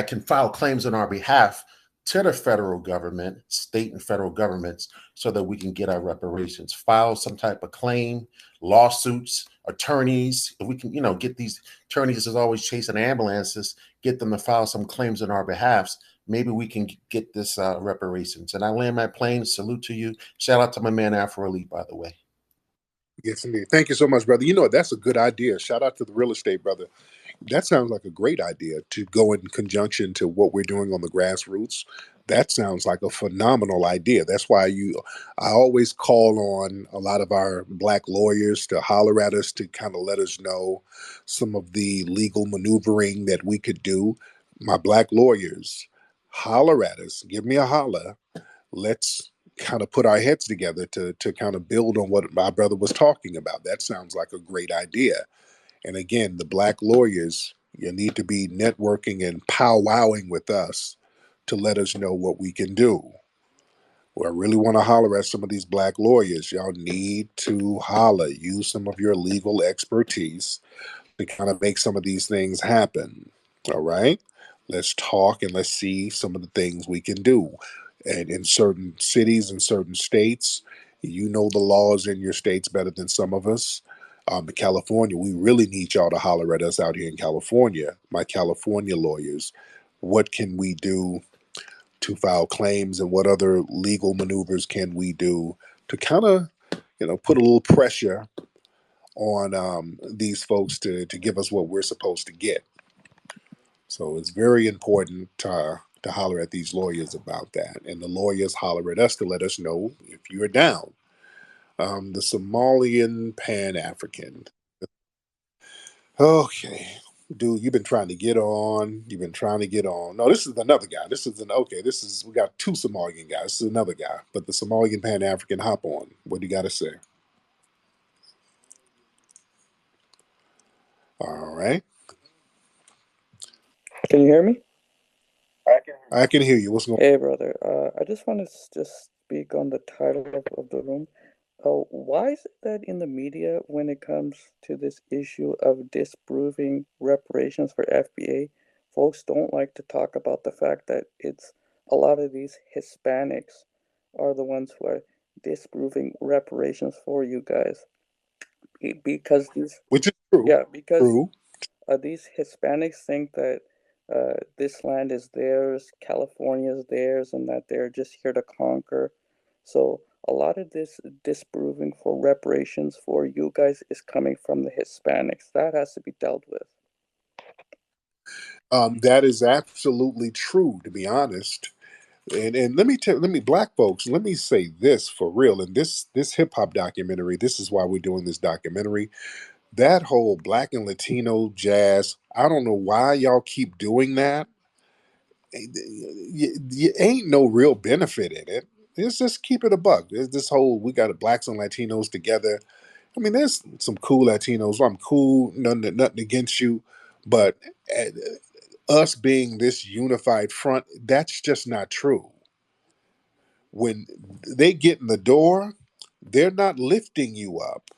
can file claims on our behalf to the federal government, state and federal governments, so that we can get our reparations. File some type of claim, lawsuits, attorneys. If we can, get these attorneys is always chasing ambulances, get them to file some claims on our behalfs. Maybe we can get this reparations. And I land my plane. Salute to you. Shout out to my man Afro Elite, by the way. Yes, indeed. Thank you so much, brother. You know, that's a good idea. Shout out to the real estate brother. That sounds like a great idea to go in conjunction to what we're doing on the grassroots. That sounds like a phenomenal idea. That's why I always call on a lot of our black lawyers to holler at us to kind of let us know some of the legal maneuvering that we could do. My black lawyers, holler at us, give me a holler. Let's kind of put our heads together to kind of build on what my brother was talking about. That sounds like a great idea. And again, the black lawyers, you need to be networking and powwowing with us to let us know what we can do. Well, I really want to holler at some of these black lawyers. Y'all need to holler, use some of your legal expertise to kind of make some of these things happen. All right? Let's talk and let's see some of the things we can do. And in certain cities and certain states, you know the laws in your states better than some of us. In California, we really need y'all to holler at us out here in California, my California lawyers. What can we do to file claims, and what other legal maneuvers can we do to kind of, put a little pressure on these folks to give us what we're supposed to get. So it's very important to holler at these lawyers about that, and the lawyers holler at us to let us know if you're down. The Somalian Pan African. Okay, dude, you've been trying to get on. You've been trying to get on. No, this is another guy. This is an okay. This is we got two Somalian guys. This is another guy, but the Somalian Pan African. Hop on. What do you got to say? All right, Can you hear me? I can hear you. What's going? Hey, brother. I just want to just speak on the title of the room. Why is it that in the media, when it comes to this issue of disproving reparations for FBA, folks don't like to talk about the fact that it's a lot of these Hispanics are the ones who are disproving reparations for you guys. Because these, Which is true. yeah, because True. these Hispanics think that this land is theirs, California is theirs, and that they're just here to conquer. So a lot of this disproving for reparations for you guys is coming from the Hispanics. That has to be dealt with. That is absolutely true. To be honest, and let me black folks. Let me say this for real. And this hip hop documentary. This is why we're doing this documentary. That whole black and Latino jazz. I don't know why y'all keep doing that. You ain't no real benefit in it. Let's just keep it a buck. There's this whole we got blacks and Latinos together. I mean, there's some cool Latinos. I'm cool, nothing against you, but uh, us being this unified front, that's just not true. When they get in the door, they're not lifting you up.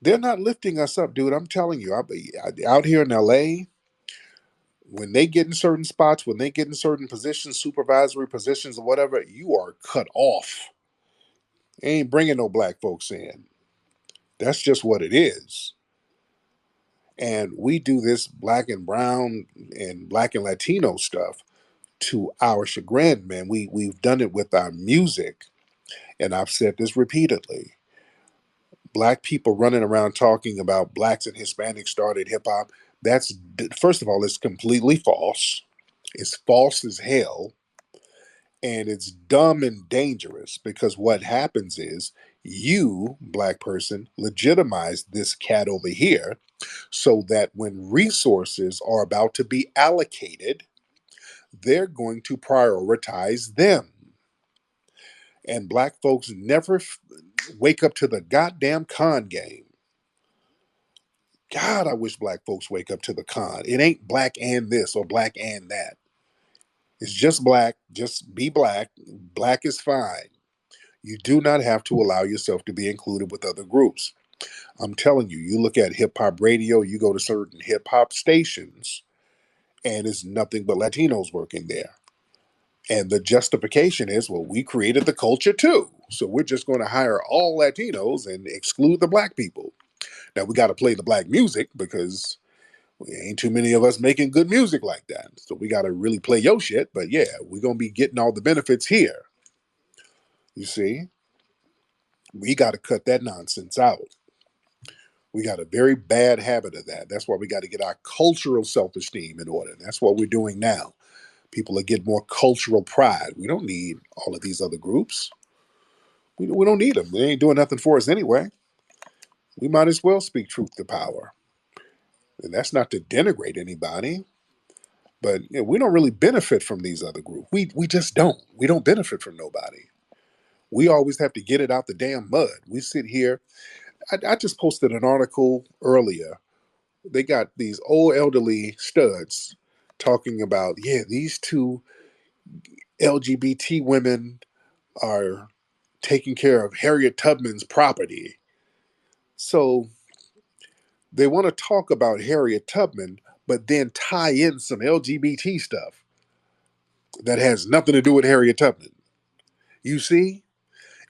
They're not lifting us up, dude. I'm telling you, out here in LA, when they get in certain spots, when they get in certain positions, supervisory positions or whatever, you are cut off. They ain't bringing no black folks in. That's just what it is. And we do this black and brown and black and Latino stuff to our chagrin, man. We've done it with our music, and I've said this repeatedly. Black people running around talking about blacks and Hispanics started hip hop. That's first of all, it's completely false. It's false as hell, and it's dumb and dangerous because what happens is you, black person, legitimize this cat over here so that when resources are about to be allocated, they're going to prioritize them. And black folks never wake up to the goddamn con game. God, I wish black folks wake up to the con. It ain't black and this or black and that. It's just black. Just be black. Black is fine. You do not have to allow yourself to be included with other groups. I'm telling you, you look at hip hop radio, you go to certain hip hop stations, and it's nothing but Latinos working there. And the justification is, well, we created the culture too. So we're just going to hire all Latinos and exclude the black people. Now we got to play the black music because ain't too many of us making good music like that. So we got to really play your shit. But yeah, we're going to be getting all the benefits here. You see, we got to cut that nonsense out. We got a very bad habit of that. That's why we got to get our cultural self esteem in order. That's what we're doing now. People are getting more cultural pride. We don't need all of these other groups. We don't need them. They ain't doing nothing for us anyway. We might as well speak truth to power. And that's not to denigrate anybody, but we don't really benefit from these other groups. We just don't. We don't benefit from nobody. We always have to get it out the damn mud. We sit here. I just posted an article earlier. They got these old elderly studs talking about, yeah, these two LGBT women are taking care of Harriet Tubman's property. So they want to talk about Harriet Tubman, but then tie in some LGBT stuff that has nothing to do with Harriet Tubman. You see,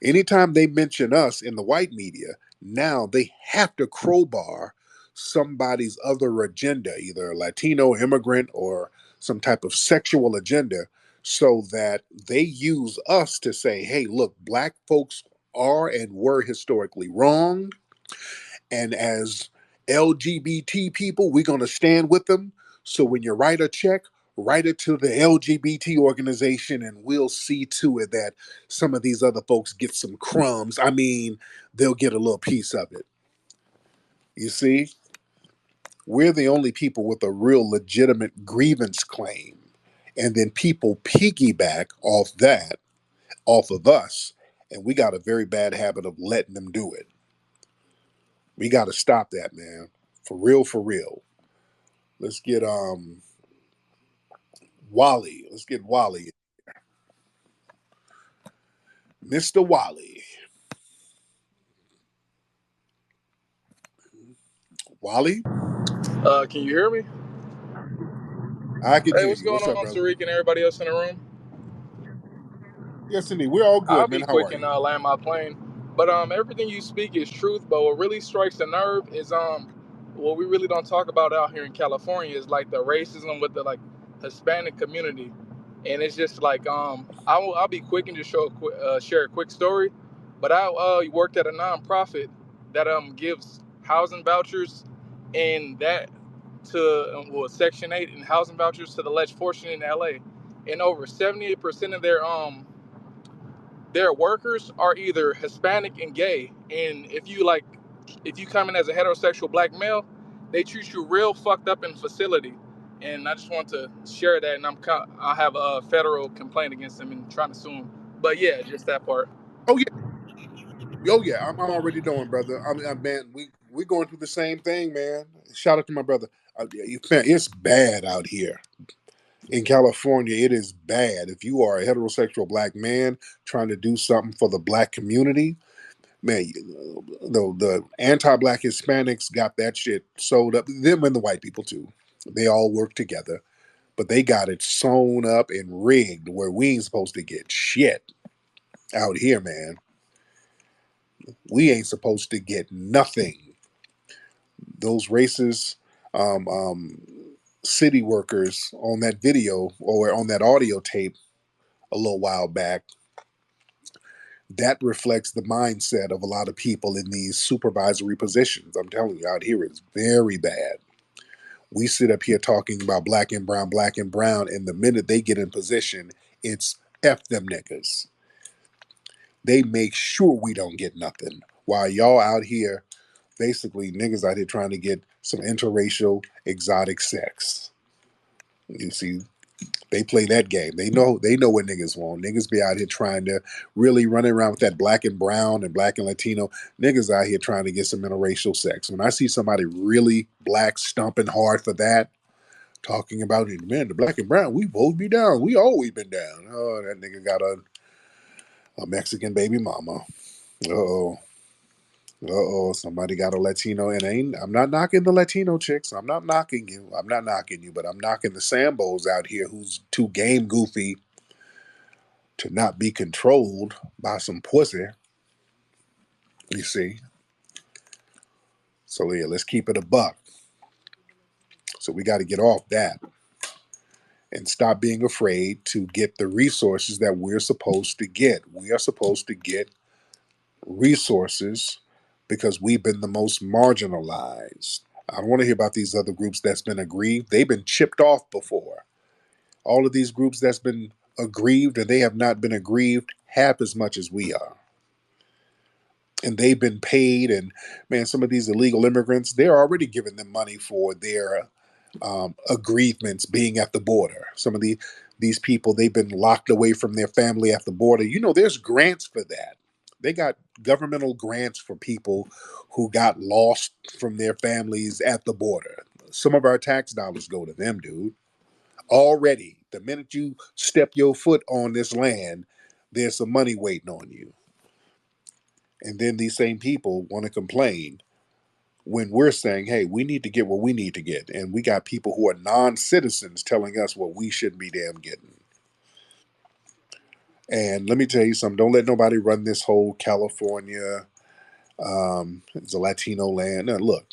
anytime they mention us in the white media, now they have to crowbar somebody's other agenda, either a Latino immigrant or some type of sexual agenda, so that they use us to say, hey, look, black folks are and were historically wrong. And as LGBT people, we're going to stand with them. So when you write a check, write it to the LGBT organization, and we'll see to it that some of these other folks get some crumbs. I mean, they'll get a little piece of it. You see, we're the only people with a real legitimate grievance claim. And then people piggyback off that, off of us. And we got a very bad habit of letting them do it. We got to stop that, man. For real, for real. Let's get Wally. Let's get Wally. Mr. Wally. Wally, Can you hear me? I can Hey, hear what's you. going What's up, on, brother? Tariq, and everybody else in the room? Yes, indeed. We're all I'll good, man. be How quick are and you? land my plane. But everything you speak is truth. But what really strikes the nerve is what we really don't talk about out here in California is like the racism with the like Hispanic community, and it's just like I'll be quick and just share a quick story. But I worked at a nonprofit that gives housing vouchers, and that to Section 8 and housing vouchers to the less fortunate in LA, and over 78% of their workers are either Hispanic and gay. And if you come in as a heterosexual black male, they treat you real fucked up in the facility. And I just want to share that. And I have a federal complaint against them and trying to sue them. But yeah, just that part. Oh yeah, oh yeah. I'm already knowing, brother. Man, we going through the same thing, man. Shout out to my brother. Man, it's bad out here in California. It is bad. If you are a heterosexual black man trying to do something for the black community, man, the anti-black Hispanics got that shit sold up. Them and the white people too. They all work together, but they got it sewn up and rigged where we ain't supposed to get shit out here, man. We ain't supposed to get nothing. Those racist city workers on that video or on that audio tape a little while back, that reflects the mindset of a lot of people in these supervisory positions. I'm telling you, out here it's very bad. We sit up here talking about black and brown, and the minute they get in position, it's F them niggas. They make sure we don't get nothing. While y'all out here, basically niggas out here trying to get some interracial exotic sex. You see, they play that game. They know what niggas want. Niggas be out here trying to really running around with that black and brown and black and Latino. Niggas out here trying to get some interracial sex. When I see somebody really black stumping hard for that, talking about it, man, the black and brown, we both be down. We always been down. Oh, that nigga got a Mexican baby mama. Uh-oh. Uh-oh, somebody got a Latino, and I'm not knocking the Latino chicks. I'm not knocking you. I'm not knocking you, but I'm knocking the Sambos out here who's too game goofy to not be controlled by some pussy, you see. So yeah, let's keep it a buck. So we got to get off that and stop being afraid to get the resources that we're supposed to get. We are supposed to get resources because we've been the most marginalized. I don't want to hear about these other groups that's been aggrieved. They've been chipped off before. All of these groups that's been aggrieved, and they have not been aggrieved half as much as we are. And they've been paid, and man, some of these illegal immigrants, they're already giving them money for their aggrievements being at the border. Some of these people, they've been locked away from their family at the border. You know, there's grants for that. They got governmental grants for people who got lost from their families at the border. Some of our tax dollars go to them, dude. Already, the minute you step your foot on this land, there's some money waiting on you. And then these same people want to complain when we're saying, hey, we need to get what we need to get. And we got people who are non-citizens telling us what we shouldn't be damn getting. And let me tell you something, don't let nobody run this whole California, it's a Latino land. Now, look,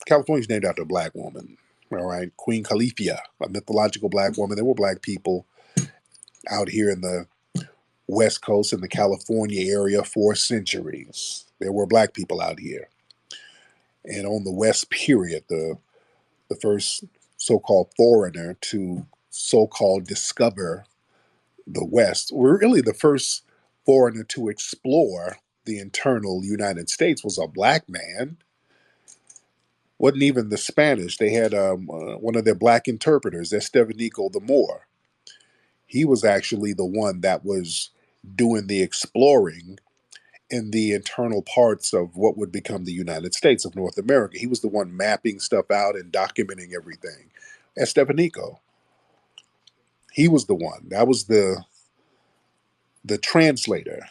California's named after a black woman, all right? Queen Califia, a mythological black woman. There were black people out here in the West Coast in the California area for centuries. There were black people out here. And on the West period, the first so-called foreigner to so-called discover the West, were really the first foreigner to explore the internal United States was a black man. Wasn't even the Spanish. They had one of their black interpreters, Estevanico the Moor. He was actually the one that was doing the exploring in the internal parts of what would become the United States of North America. He was the one mapping stuff out and documenting everything. Estevanico, he was the one. That was the translator.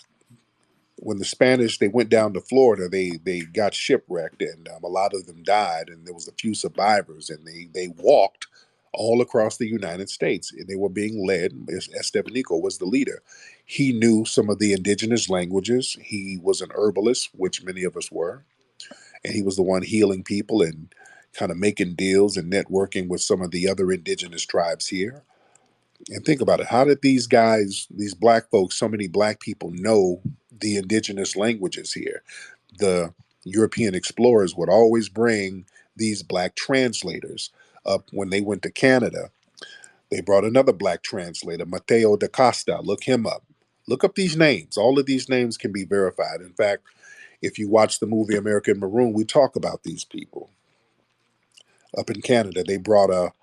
When the Spanish they went down to Florida, they got shipwrecked, and a lot of them died, and there was a few survivors, and they walked all across the United States, and they were being led. Estevanico was the leader. He knew some of the indigenous languages. He was an herbalist, which many of us were, and he was the one healing people and kind of making deals and networking with some of the other indigenous tribes here. And think about it. How did these guys, these black folks, so many black people know the indigenous languages here? The European explorers would always bring these black translators up when they went to Canada. They brought another black translator, Mateo da Costa. Look him up. Look up these names. All of these names can be verified. In fact, if you watch the movie American Maroon, we talk about these people. Up in Canada, they brought a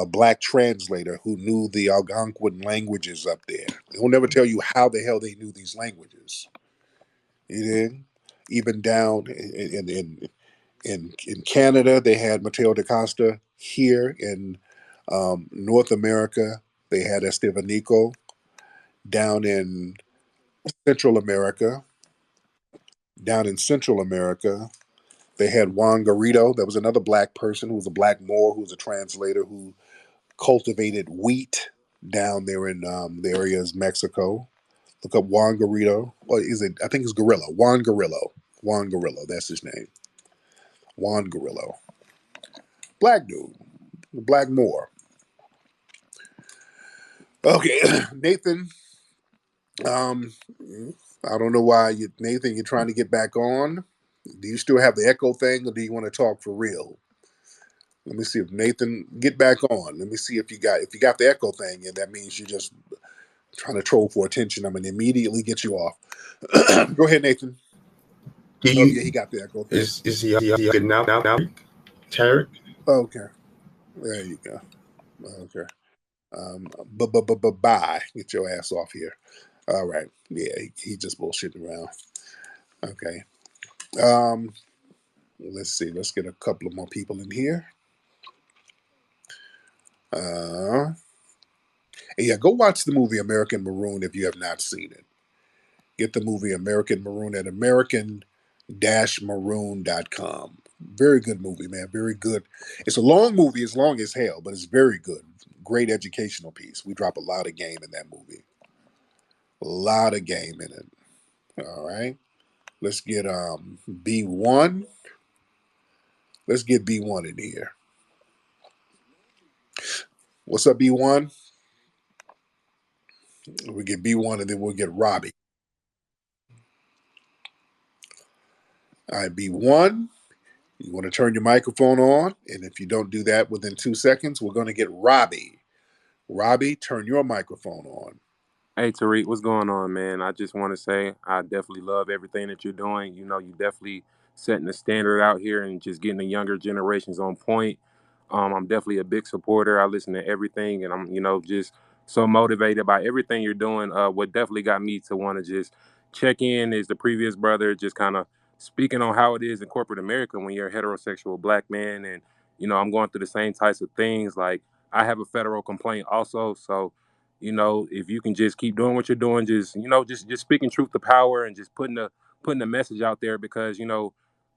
black translator who knew the Algonquin languages up there. They'll never tell you how the hell they knew these languages. You did? Even down in Canada, they had Mateo da Costa. Here in North America, they had Estevanico. Down in Central America, they had Juan Garrido. That was another black person who was a black Moor who was a translator who cultivated wheat down there in the areas Mexico. Look up Juan Garrido. Well, is it? I think it's Gorilla. Juan Garillo. Juan Garillo. That's his name. Juan Garillo. Black dude. Black Moor. Okay, Nathan. Um, I don't know why Nathan. You're trying to get back on. Do you still have the echo thing, or do you want to talk for real? Let me see if Nathan get back on. Let me see if you got the echo thing, and that means you're just trying to troll for attention. I'm gonna immediately get you off. Go ahead, Nathan. Do Oh yeah, you he got the echo thing. is he good now? Tariq? Okay, there you go. Okay. Bye. Get your ass off here. All right. Yeah, he just bullshitting around. Okay. Um, let's see. Let's get a couple of more people in here. Yeah, go watch the movie American Maroon if you have not seen it. Get the movie American Maroon at American-Maroon.com. Very good movie, man. Very good. It's a long movie. It's long as hell, but it's very good. Great educational piece. We drop a lot of game in that movie. A lot of game in it. All right. Let's get B1. Let's get B1 in here. What's up, B1? We get B1 and then we'll get Robbie. All right, B1. You want to turn your microphone on, and if you don't do that within 2 seconds, we're going to get Robbie. Robbie, turn your microphone on. Hey Tariq, what's going on, man? I just want to say I definitely love everything that you're doing. You know, you definitely setting the standard out here and just getting the younger generations on point. I'm definitely a big supporter. I listen to everything, and I'm, just so motivated by everything you're doing. What definitely got me to want to just check in is the previous brother, just kind of speaking on how it is in corporate America when you're a heterosexual black man, and I'm going through the same types of things. Like I have a federal complaint also, so if you can just keep doing what you're doing, just just speaking truth to power and just putting the message out there, because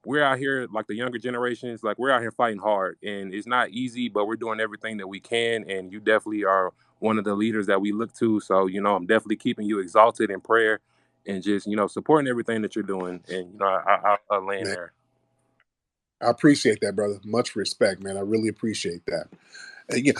we're out here, like the younger generations, like we're out here fighting hard, and it's not easy, but we're doing everything that we can, and you definitely are one of the leaders that we look to. So I'm definitely keeping you exalted in prayer, and just supporting everything that you're doing, and I'll land Man, there. I appreciate that, brother. Much respect, man. I really appreciate that. Yeah,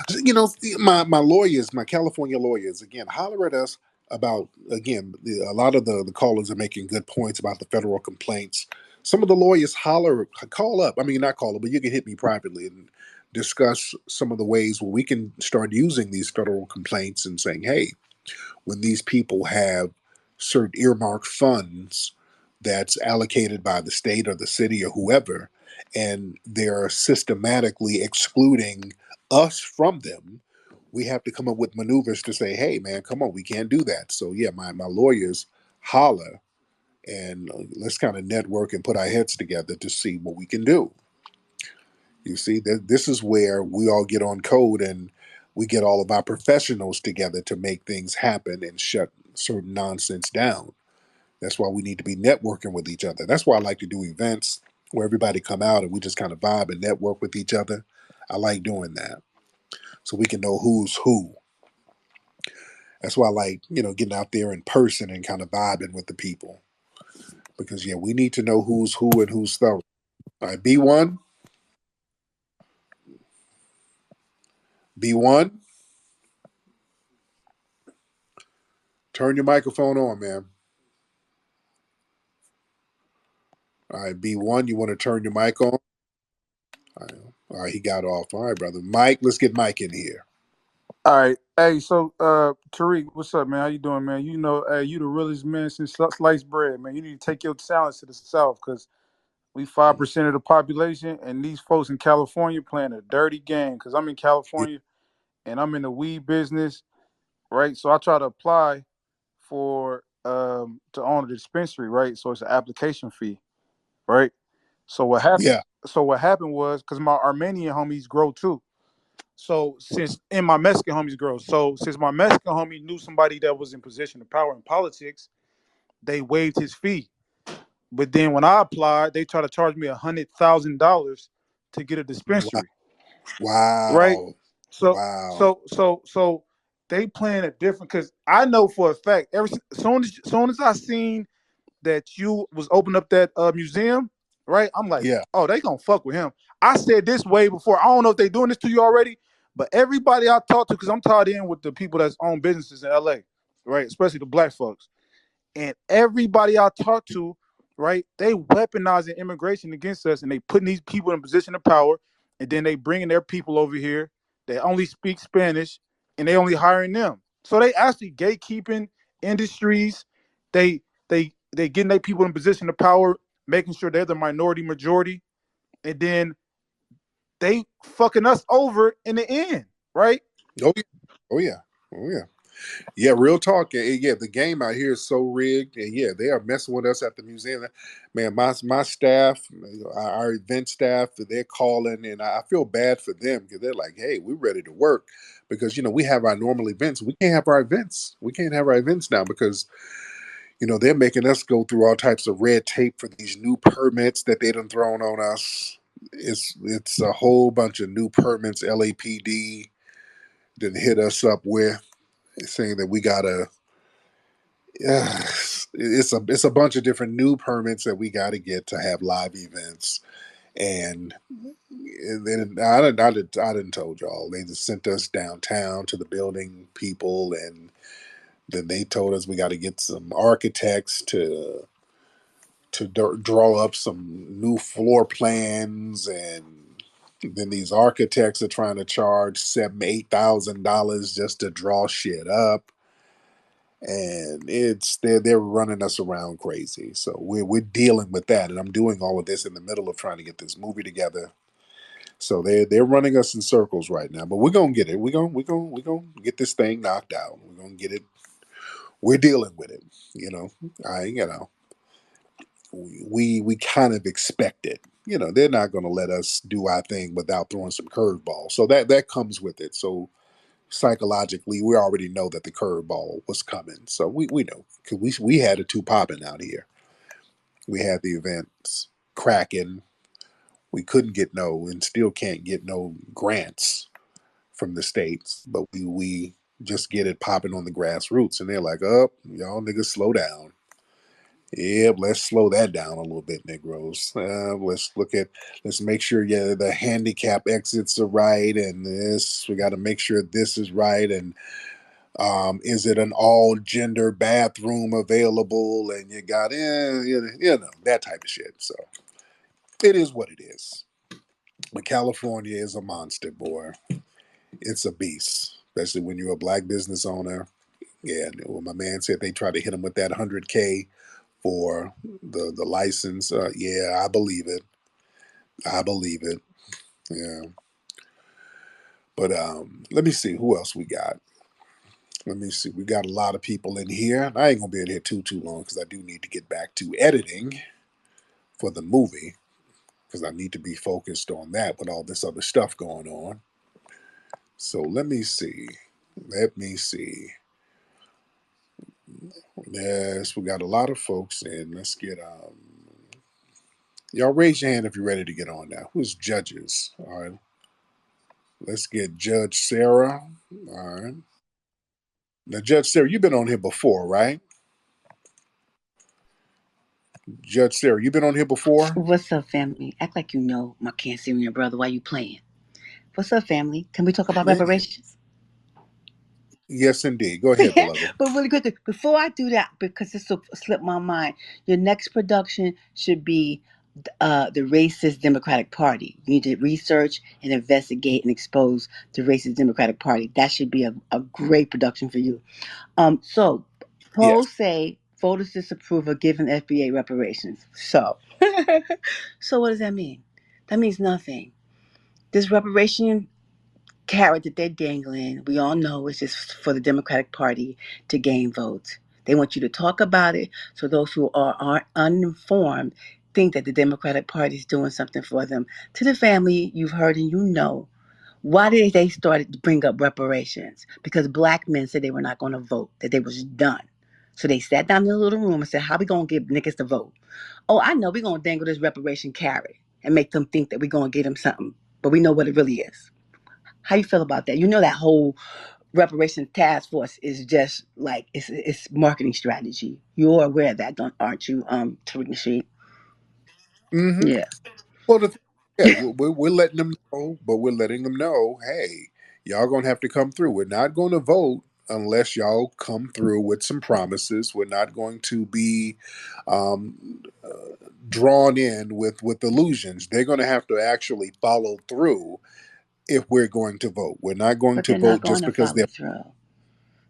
my lawyers, my California lawyers, again, holler at us about, again, a lot of the callers are making good points about the federal complaints. Some of the lawyers call up. I mean, not call up, but you can hit me privately and discuss some of the ways where we can start using these federal complaints and saying, hey, when these people have certain earmarked funds that's allocated by the state or the city or whoever, and they're systematically excluding us from them, we have to come up with maneuvers to say, hey, man, come on, we can't do that. So, yeah, my lawyers holler, and let's kind of network and put our heads together to see what we can do. You see, this is where we all get on code and we get all of our professionals together to make things happen and shut certain nonsense down. That's why we need to be networking with each other. That's why I like to do events where everybody come out and we just kind of vibe and network with each other. I like doing that so we can know who's who. That's why I like, getting out there in person and kind of vibing with the people. Because yeah, we need to know who's who and who's thorough. All right, B1, B1, turn your microphone on, man. All right, B1, you want to turn your mic on? All right, he got off. All right, brother. Mike, let's get Mike in here. All right. Hey, so Tariq, what's up, man? How you doing, man? You know, hey, you the realest man since sliced bread, man. You need to take your talents to the South, because we 5% of the population, and these folks in California playing a dirty game. Because I'm in Yeah. California and I'm in the weed business, right? So I try to apply for to own a dispensary, right? So it's an application fee, right? So what happened? Yeah. So what happened was, because my Armenian homies grow too. So my Mexican homies grow. So since my Mexican homie knew somebody that was in position of power in politics, they waived his fee. But then when I applied, they tried to charge me $100,000 to get a Wow. dispensary, right? Wow. So Wow. so they playing it different, because I know for a fact, soon as I seen that you was opening up that museum, right? I'm like, Yeah. oh, they gonna fuck with him. I said this way before. I don't know if they doing this to you already, but everybody I talk to, because I'm tied in with the people that's own businesses in LA, right? Especially the black folks. And everybody I talk to, right, they weaponizing immigration against us, and they putting these people in a position of power, and then they bringing their people over here that only speak Spanish, and they only hiring them. So they actually gatekeeping industries. They getting their people in position of power, making sure they're the minority majority, and then they fucking us over in the end, right? Oh yeah. Oh yeah. Oh yeah. Yeah. Real talk. Yeah. The game out here is so rigged, and yeah, they are messing with us at the museum. Man, my staff, our event staff, they're calling, and I feel bad for them because they're like, "Hey, we're ready to work," because we have our normal events. We can't have our events. We can't have our events now because they're making us go through all types of red tape for these new permits that they done thrown on us. It's a whole bunch of new permits LAPD didn't hit us up with, saying that we gotta it's a bunch of different new permits that we got to get to have live events. And then I didn't told y'all they just sent us downtown to the building people, and then they told us we got to get some architects to draw up some new floor plans, and then these architects are trying to charge $7,000-8,000 just to draw shit up, and they're running us around crazy. So we're dealing with that, and I'm doing all of this in the middle of trying to get this movie together. So they're running us in circles right now, but we're gonna get it. We're gonna get this thing knocked out. We're gonna get it. We're dealing with it. You know, I you know we kind of expect it. You know, they're not going to let us do our thing without throwing some curveballs. So that comes with it. So psychologically, we already know that the curveball was coming. So we know because we had it too popping out here. We had the events cracking. We couldn't get no and still can't get no grants from the states, but we just get it popping on the grassroots, and they're like, "Up, y'all niggas, slow down." Yep, let's slow that down a little bit, Negroes. Let's make sure, yeah, the handicap exits are right, and we got to make sure this is right, and is it an all gender bathroom available? And you got, that type of shit. So it is what it is. But California is a monster, boy. It's a beast, especially when you're a black business owner. Yeah, well, my man said they tried to hit him with that 100K for the license. Yeah, I believe it. I believe it. Yeah, but let me see who else we got. Let me see. We got a lot of people in here. I ain't gonna be in here too long because I do need to get back to editing for the movie because I need to be focused on that with all this other stuff going on. So let me see. Let me see. Yes, we got a lot of folks in. Let's get y'all raise your hand if you're ready to get on now. Who's judges? All right. Let's get Judge Sarah. All right. Now, Judge Sarah, you've been on here before, right? Judge Sarah, you've been on here before? What's up, family? Act like you know my Cancerian brother. Why you playing? What's up, family? Can we talk about reparations? Yes, indeed. Go ahead, beloved. But really quick, before I do that, because this will slip my mind, your next production should be the racist Democratic Party. You need to research and investigate and expose the racist Democratic Party. That should be a great production for you. So Yes. polls say voters disapprove of giving FBA reparations. So, so what does that mean? That means nothing. This reparation carrot that they're dangling, we all know is just for the Democratic Party to gain votes. They want you to talk about it so those who are uninformed think that the Democratic Party is doing something for them. To the family, you've heard and you know. Why did they start to bring up reparations? Because black men said they were not going to vote, that they was done. So they sat down in the little room and said, how we going to get niggas to vote? Oh, I know we're going to dangle this reparation carrot and make them think that we're going to get them something. But we know what it really is. How you feel about that? You know that whole reparations task force is just like it's marketing strategy. You're aware of that, aren't you, Tariq Nasheed? Mm-hmm. Yeah. Well, yeah, we're letting them know, but we're letting them know, hey, y'all gonna have to come through. We're not going to vote unless y'all come through with some promises. We're not going to be drawn in with illusions. They're going to have to actually follow through if we're going to vote. We're not going But to they're not vote going just to because follow they're, through.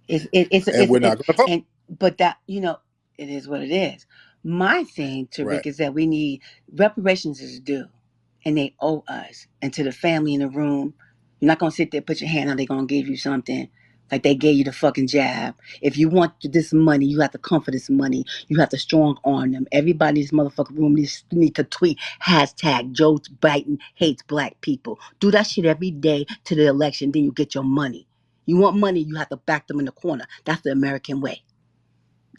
It's and we're not going to vote. and but that it is what it is. My thing, Right. Tariq, is that we need reparations is due, and they owe us. And to the family in the room, you're not gonna sit there, put your hand out. They're gonna give you something like they gave you the fucking jab. If you want this money, you have to come for this money. You have to strong arm them. Everybody in this motherfucking room need to tweet hashtag Joe Biden hates black people. Do that shit every day to the election. Then you get your money. You want money, you have to back them in the corner. That's the American way.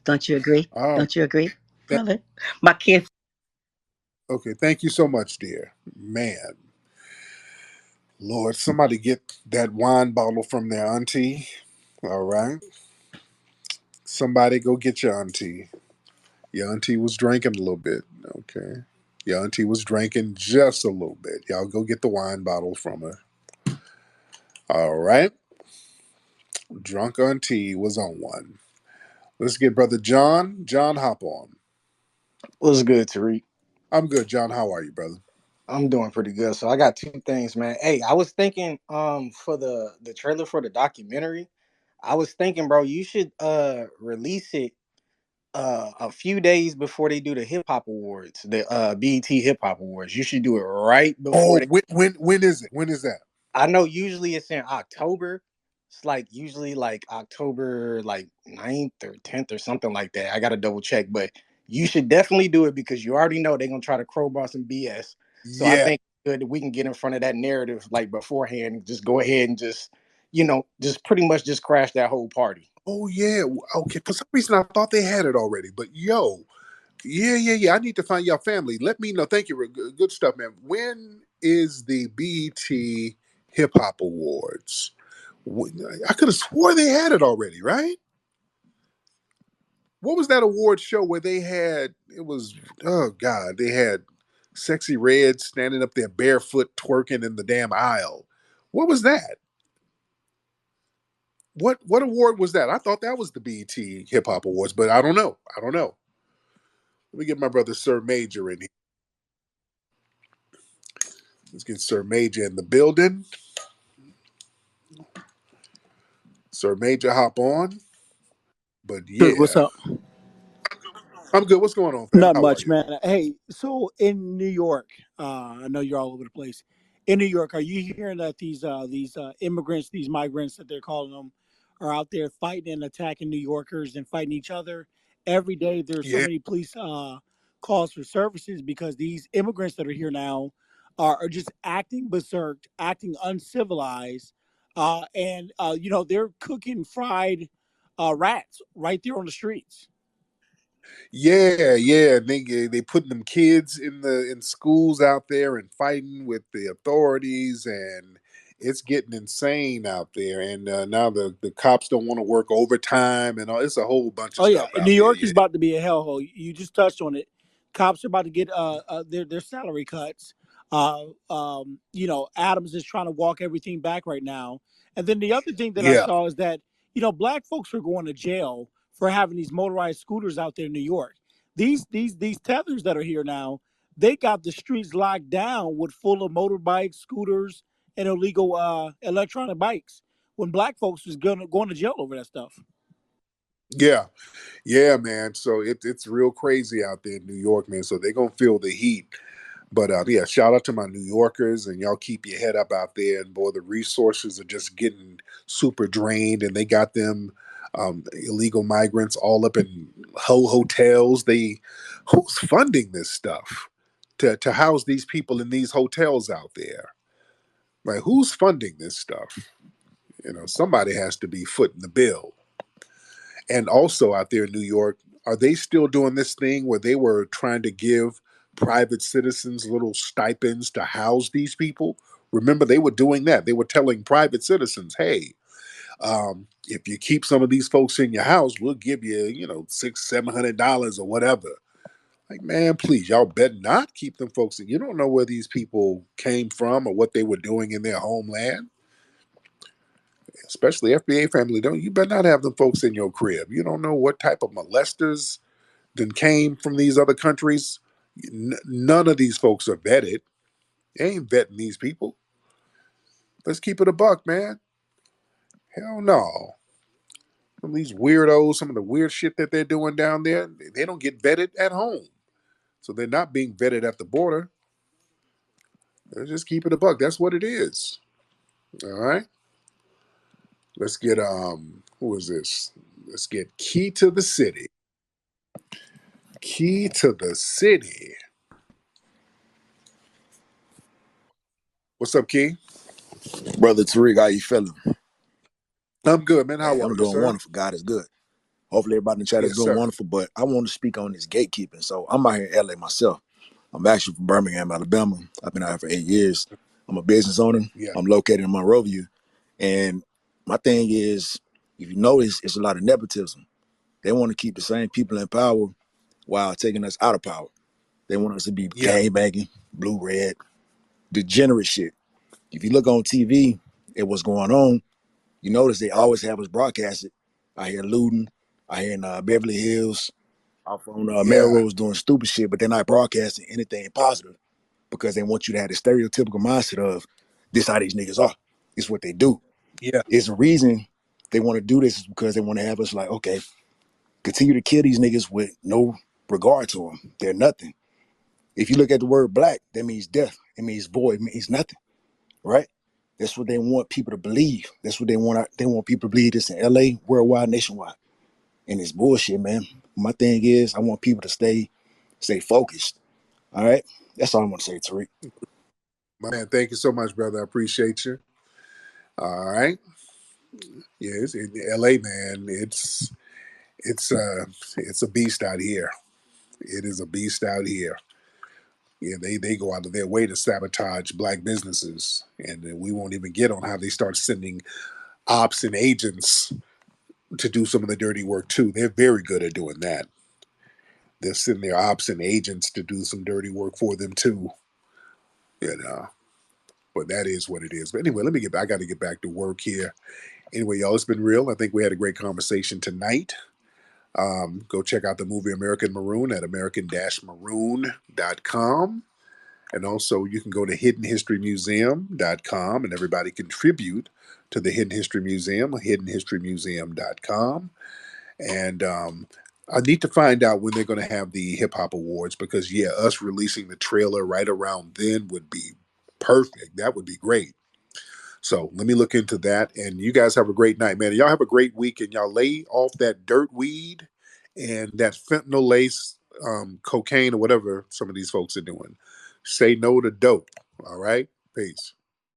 Don't you agree? All right. Don't you agree, That, brother? My kids. okay. Thank you so much, dear. Man, Lord, somebody get that wine bottle from their auntie. All right. Somebody go get your auntie. Your auntie was drinking a little bit. Okay. Your auntie was drinking just a little bit. Y'all go get the wine bottle from her. All right. Drunk auntie was on one. Let's get brother John. John, hop on. What's good, Tariq? I'm good, John. How are you, brother? I'm doing pretty good. So I got two things, man. Hey, I was thinking, for the trailer for the documentary, I was thinking, bro, you should release it a few days before they do the hip hop awards, the BET hip hop awards. You should do it right before Oh, they. when is it? When is that? I know usually it's in October. It's like usually like October like 9th or 10th or something like that. I gotta double check, but you should definitely do it because you already know they're gonna try to crowbar some BS. So I Yeah. think it's good that we can get in front of that narrative like beforehand and just go ahead and just just pretty much just crash that whole party. Oh yeah. Okay. For some reason I thought they had it already. But yo, yeah. I need to find your family. Let me know. Thank you. Good stuff, man. When is the BET Hip Hop Awards? I could have swore they had it already, right? What was that award show where they had it was oh god, they had Sexy Red standing up there barefoot twerking in the damn aisle. What was that? What award was that? I thought that was the BET Hip Hop Awards, but I don't know. I don't know. Let me get my brother Sir Major in here. Let's get Sir Major in the building. Sir Major, hop on. But Good. What's yeah, up? I'm good. What's going on, fam? Not How are much, you? man. Hey, so in New York, I know you're all over the place. In New York, are you hearing that these immigrants, these migrants that they're calling them, are out there fighting and attacking New Yorkers and fighting each other every day? There's so Yeah, many police calls for services because these immigrants that are here now are just acting berserk, acting uncivilized, and they're cooking fried rats right there on the streets. yeah. They putting them kids in schools out there and fighting with the authorities, and it's getting insane out there. And now the cops don't want to work overtime, and all. It's a whole bunch of Oh yeah, stuff New out there. York is Yeah, about to be a hellhole. You just touched on it. Cops are about to get their salary cuts. Adams is trying to walk everything back right now. And then the other thing that I yeah, saw is that black folks are going to jail for having these motorized scooters out there in New York. These tethers that are here now, they got the streets locked down with full of motorbikes, scooters, and illegal electronic bikes. When black folks was going to jail over that stuff. yeah. Yeah, man. So it's real crazy out there in New York, man. So they're gonna feel the heat. But yeah, shout out to my New Yorkers, and y'all keep your head up out there. And boy, the resources are just getting super drained, and they got them illegal migrants all up in hotels. Who's funding this stuff to house these people in these hotels out there? Like, who's funding this stuff? Somebody has to be footing the bill. And also out there in New York, are they still doing this thing where they were trying to give private citizens little stipends to house these people? Remember, they were doing that. They were telling private citizens, hey, if you keep some of these folks in your house, we'll give you, $600-700 or whatever. Like, man, please, y'all better not keep them folks in. You don't know where these people came from or what they were doing in their homeland, especially FBA family. Don't you better not have them folks in your crib. You don't know what type of molesters then came from these other countries. None of these folks are vetted. They ain't vetting these people. Let's keep it a buck, man. Hell no. Some of these weirdos, some of the weird shit that they're doing down there, they don't get vetted at home. So they're not being vetted at the border. Let's just keep it a buck. That's what it is. All right. Let's get who is this? Let's get Key to the City. Key to the City. What's up, Key? Brother Tariq, how you feeling? I'm good, man. Hey, How I'm are you, doing sir? wonderful. God is good. Hopefully everybody in the chat is Yes, doing sir. wonderful, but I want to speak on this gatekeeping. So I'm out here in LA myself. I'm actually from Birmingham, Alabama. I've been out here for 8 years. I'm a business owner. Yeah. I'm located in Monrovia. And my thing is, if you notice, it's a lot of nepotism. They want to keep the same people in power while taking us out of power. They want us to be Yeah, gang banging, blue, red, degenerate shit. If you look on TV at what's going on, you notice they always have us broadcasted. I hear looting, I hear in Beverly Hills, off on yeah, Melrose doing stupid shit, but they're not broadcasting anything positive because they want you to have the stereotypical mindset of this how these niggas are. It's what they do. yeah, It's the reason they want to do this is because they want to have us like, okay, continue to kill these niggas with no regard to them. They're nothing. If you look at the word black, that means death. It means void. It means nothing, right? That's what they want people to believe. That's what they want. They want people to believe this in LA, worldwide, nationwide. And it's bullshit, man. My thing is I want people to stay focused. All right. That's all I'm gonna say, Tariq. my man. Thank you so much, brother. I appreciate you. All right. Yes, in LA, man. It's a beast out here. It is a beast out here. Yeah, they go out of their way to sabotage black businesses, and we won't even get on how they start sending ops and agents to do some of the dirty work too. They're very good at doing that. They're sending their ops and agents to do some dirty work for them too. You know, but that is what it is. But anyway, let me get back. I got to get back to work here. Anyway, y'all, it's been real. I think we had a great conversation tonight. Go check out the movie American Maroon at american-maroon.com. And also, you can go to hiddenhistorymuseum.com and everybody contribute to the Hidden History Museum, hiddenhistorymuseum.com. And I need to find out when they're going to have the Hip Hop Awards because, yeah, us releasing the trailer right around then would be perfect. That would be great. So let me look into that. And you guys have a great night, man. Y'all have a great week and y'all lay off that dirt weed and that fentanyl lace cocaine or whatever some of these folks are doing. Say no to dope. All right. Peace.